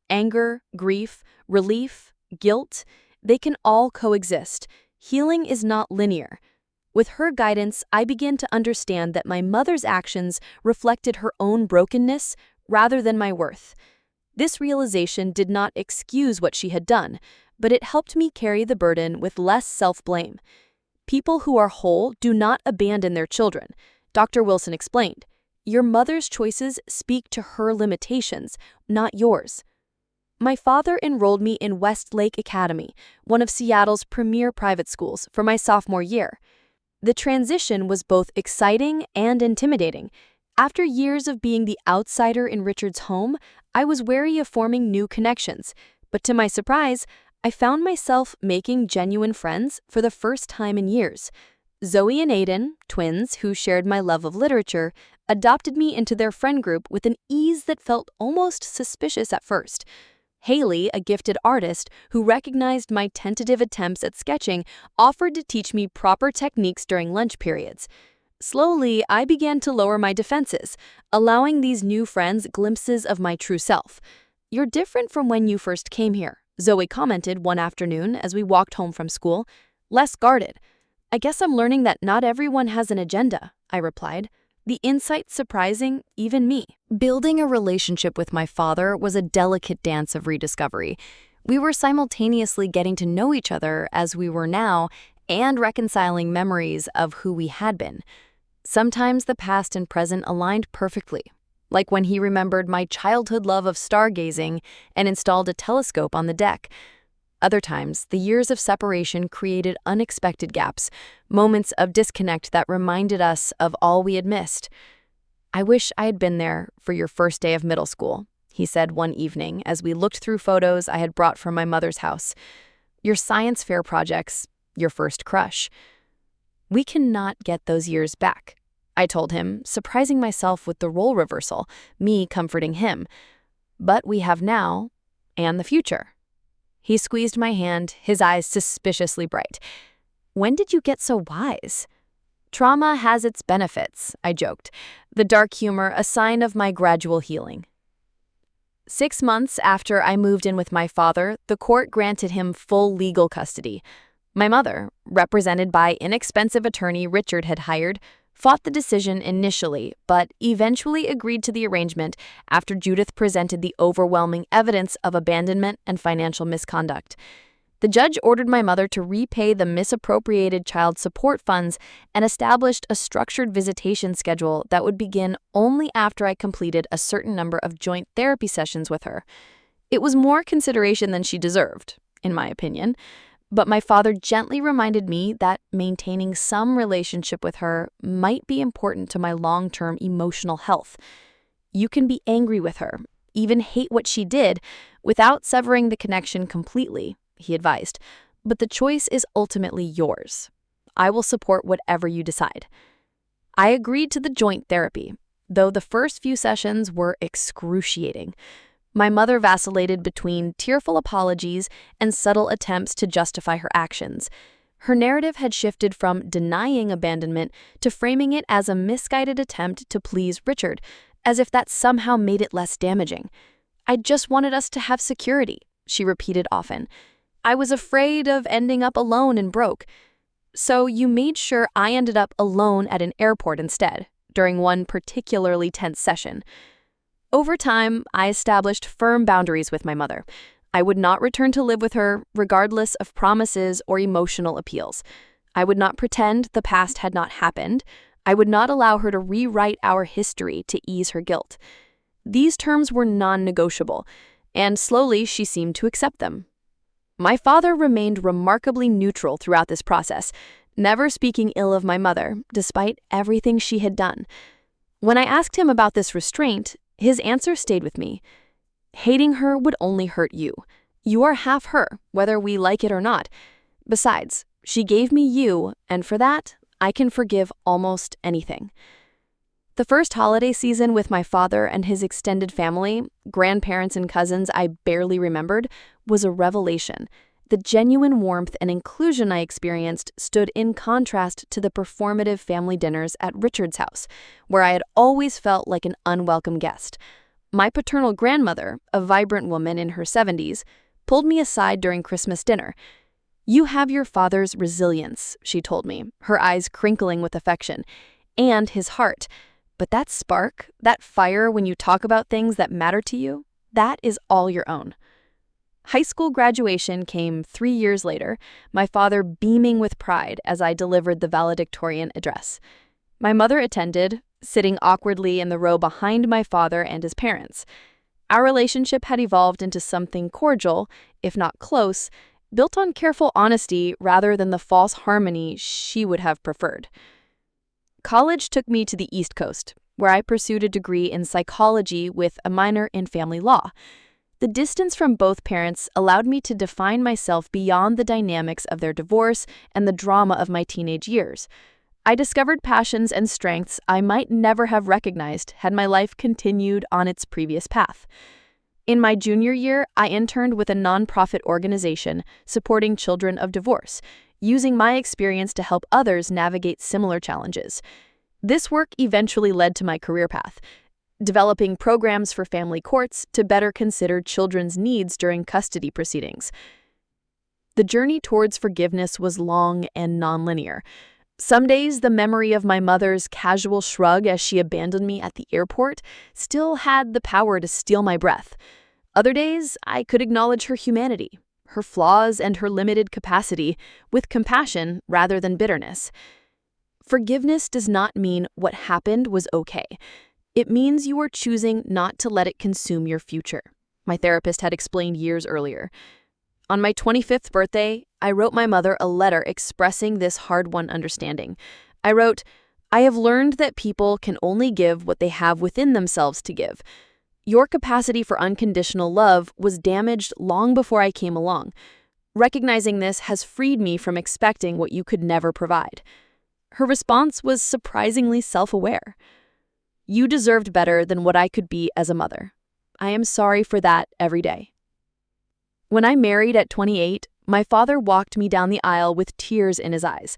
Anger, grief, relief, guilt, they can all coexist. Healing is not linear. With her guidance, I began to understand that my mother's actions reflected her own brokenness rather than my worth. This realization did not excuse what she had done, but it helped me carry the burden with less self-blame. People who are whole do not abandon their children. Dr. Wilson explained, "Your mother's choices speak to her limitations, not yours." My father enrolled me in Westlake Academy, one of Seattle's premier private schools, for my sophomore year. The transition was both exciting and intimidating. After years of being the outsider in Richard's home, I was wary of forming new connections, but to my surprise, I found myself making genuine friends for the first time in years. Zoe and Aiden, twins who shared my love of literature, adopted me into their friend group with an ease that felt almost suspicious at first. Haley, a gifted artist who recognized my tentative attempts at sketching, offered to teach me proper techniques during lunch periods. Slowly, I began to lower my defenses, allowing these new friends glimpses of my true self. "You're different from when you first came here," Zoe commented one afternoon as we walked home from school. "Less guarded." "I guess I'm learning that not everyone has an agenda," I replied. The insight surprising even me. Building a relationship with my father was a delicate dance of rediscovery. We were simultaneously getting to know each other as we were now and reconciling memories of who we had been. Sometimes the past and present aligned perfectly, like when he remembered my childhood love of stargazing and installed a telescope on the deck. Other times, the years of separation created unexpected gaps, moments of disconnect that reminded us of all we had missed. "I wish I had been there for your first day of middle school," he said one evening as we looked through photos I had brought from my mother's house. "Your science fair projects, your first crush. We cannot get those years back," I told him, surprising myself with the role reversal, me comforting him. "But we have now and the future." He squeezed my hand, his eyes suspiciously bright. "When did you get so wise?" "Trauma has its benefits," I joked, the dark humor a sign of my gradual healing. 6 months after I moved in with my father, the court granted him full legal custody. My mother, represented by inexpensive attorney Richard had hired, fought the decision initially, but eventually agreed to the arrangement after Judith presented the overwhelming evidence of abandonment and financial misconduct. The judge ordered my mother to repay the misappropriated child support funds and established a structured visitation schedule that would begin only after I completed a certain number of joint therapy sessions with her. It was more consideration than she deserved, in my opinion. But my father gently reminded me that maintaining some relationship with her might be important to my long-term emotional health. "You can be angry with her, even hate what she did, without severing the connection completely," he advised. "But the choice is ultimately yours. I will support whatever you decide." I agreed to the joint therapy, though the first few sessions were excruciating. My mother vacillated between tearful apologies and subtle attempts to justify her actions. Her narrative had shifted from denying abandonment to framing it as a misguided attempt to please Richard, as if that somehow made it less damaging. "I just wanted us to have security," she repeated often. "I was afraid of ending up alone and broke. So you made sure I ended up alone at an airport instead," during one particularly tense session. Over time, I established firm boundaries with my mother. I would not return to live with her, regardless of promises or emotional appeals. I would not pretend the past had not happened. I would not allow her to rewrite our history to ease her guilt. These terms were non-negotiable, and slowly she seemed to accept them. My father remained remarkably neutral throughout this process, never speaking ill of my mother, despite everything she had done. When I asked him about this restraint, his answer stayed with me. "Hating her would only hurt you. You are half her, whether we like it or not. Besides, she gave me you, and for that, I can forgive almost anything." The first holiday season with my father and his extended family, grandparents and cousins I barely remembered, was a revelation. The genuine warmth and inclusion I experienced stood in contrast to the performative family dinners at Richard's house, where I had always felt like an unwelcome guest. My paternal grandmother, a vibrant woman in her 70s, pulled me aside during Christmas dinner. You have your father's resilience, she told me, her eyes crinkling with affection, and his heart. But that spark, that fire when you talk about things that matter to you, that is all your own. High school graduation came 3 years later, my father beaming with pride as I delivered the valedictorian address. My mother attended, sitting awkwardly in the row behind my father and his parents. Our relationship had evolved into something cordial, if not close, built on careful honesty rather than the false harmony she would have preferred. College took me to the East Coast, where I pursued a degree in psychology with a minor in family law. The distance from both parents allowed me to define myself beyond the dynamics of their divorce and the drama of my teenage years. I discovered passions and strengths I might never have recognized had my life continued on its previous path. In my junior year, I interned with a nonprofit organization supporting children of divorce, using my experience to help others navigate similar challenges. This work eventually led to my career path, developing programs for family courts to better consider children's needs during custody proceedings. The journey towards forgiveness was long and nonlinear. Some days, the memory of my mother's casual shrug as she abandoned me at the airport still had the power to steal my breath. Other days, I could acknowledge her humanity, her flaws, and her limited capacity with compassion rather than bitterness. Forgiveness does not mean what happened was okay. It means you are choosing not to let it consume your future, my therapist had explained years earlier. On my 25th birthday, I wrote my mother a letter expressing this hard-won understanding. I wrote, "I have learned that people can only give what they have within themselves to give. Your capacity for unconditional love was damaged long before I came along. Recognizing this has freed me from expecting what you could never provide." Her response was surprisingly self-aware. "You deserved better than what I could be as a mother. I am sorry for that every day." When I married at 28, my father walked me down the aisle with tears in his eyes.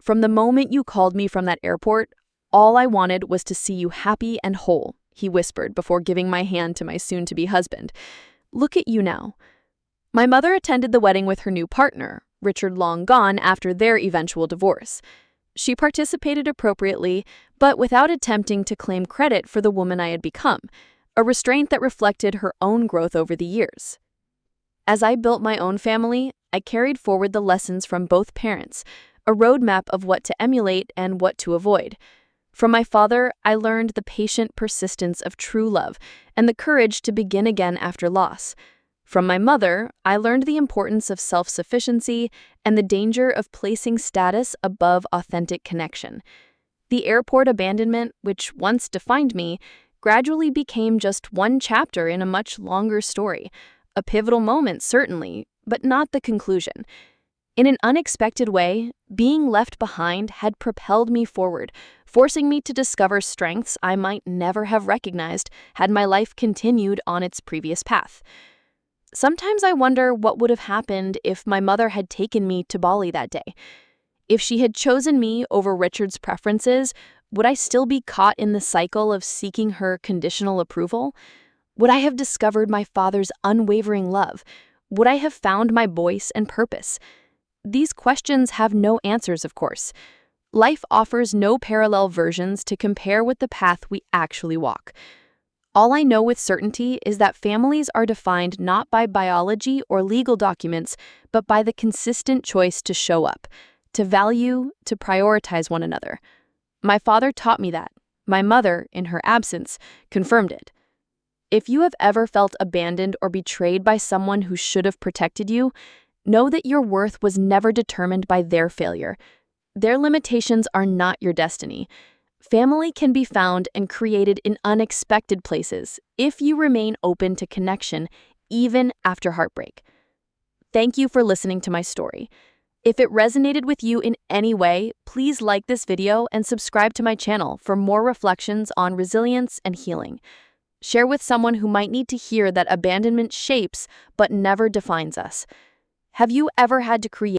"From the moment you called me from that airport, all I wanted was to see you happy and whole," he whispered before giving my hand to my soon-to-be husband. "Look at you now." My mother attended the wedding with her new partner, Richard, long gone after their eventual divorce. She participated appropriately, but without attempting to claim credit for the woman I had become, a restraint that reflected her own growth over the years. As I built my own family, I carried forward the lessons from both parents, a roadmap of what to emulate and what to avoid. From my father, I learned the patient persistence of true love and the courage to begin again after loss. From my mother, I learned the importance of self-sufficiency and the danger of placing status above authentic connection. The airport abandonment, which once defined me, gradually became just one chapter in a much longer story. A pivotal moment, certainly, but not the conclusion. In an unexpected way, being left behind had propelled me forward, forcing me to discover strengths I might never have recognized had my life continued on its previous path. Sometimes I wonder what would have happened if my mother had taken me to Bali that day. If she had chosen me over Richard's preferences, would I still be caught in the cycle of seeking her conditional approval? Would I have discovered my father's unwavering love? Would I have found my voice and purpose? These questions have no answers, of course. Life offers no parallel versions to compare with the path we actually walk. All I know with certainty is that families are defined not by biology or legal documents, but by the consistent choice to show up, to value, to prioritize one another. My father taught me that. My mother, in her absence, confirmed it. If you have ever felt abandoned or betrayed by someone who should have protected you, know that your worth was never determined by their failure. Their limitations are not your destiny. Family can be found and created in unexpected places if you remain open to connection, even after heartbreak. Thank you for listening to my story. If it resonated with you in any way, please like this video and subscribe to my channel for more reflections on resilience and healing. Share with someone who might need to hear that abandonment shapes but never defines us. Have you ever had to create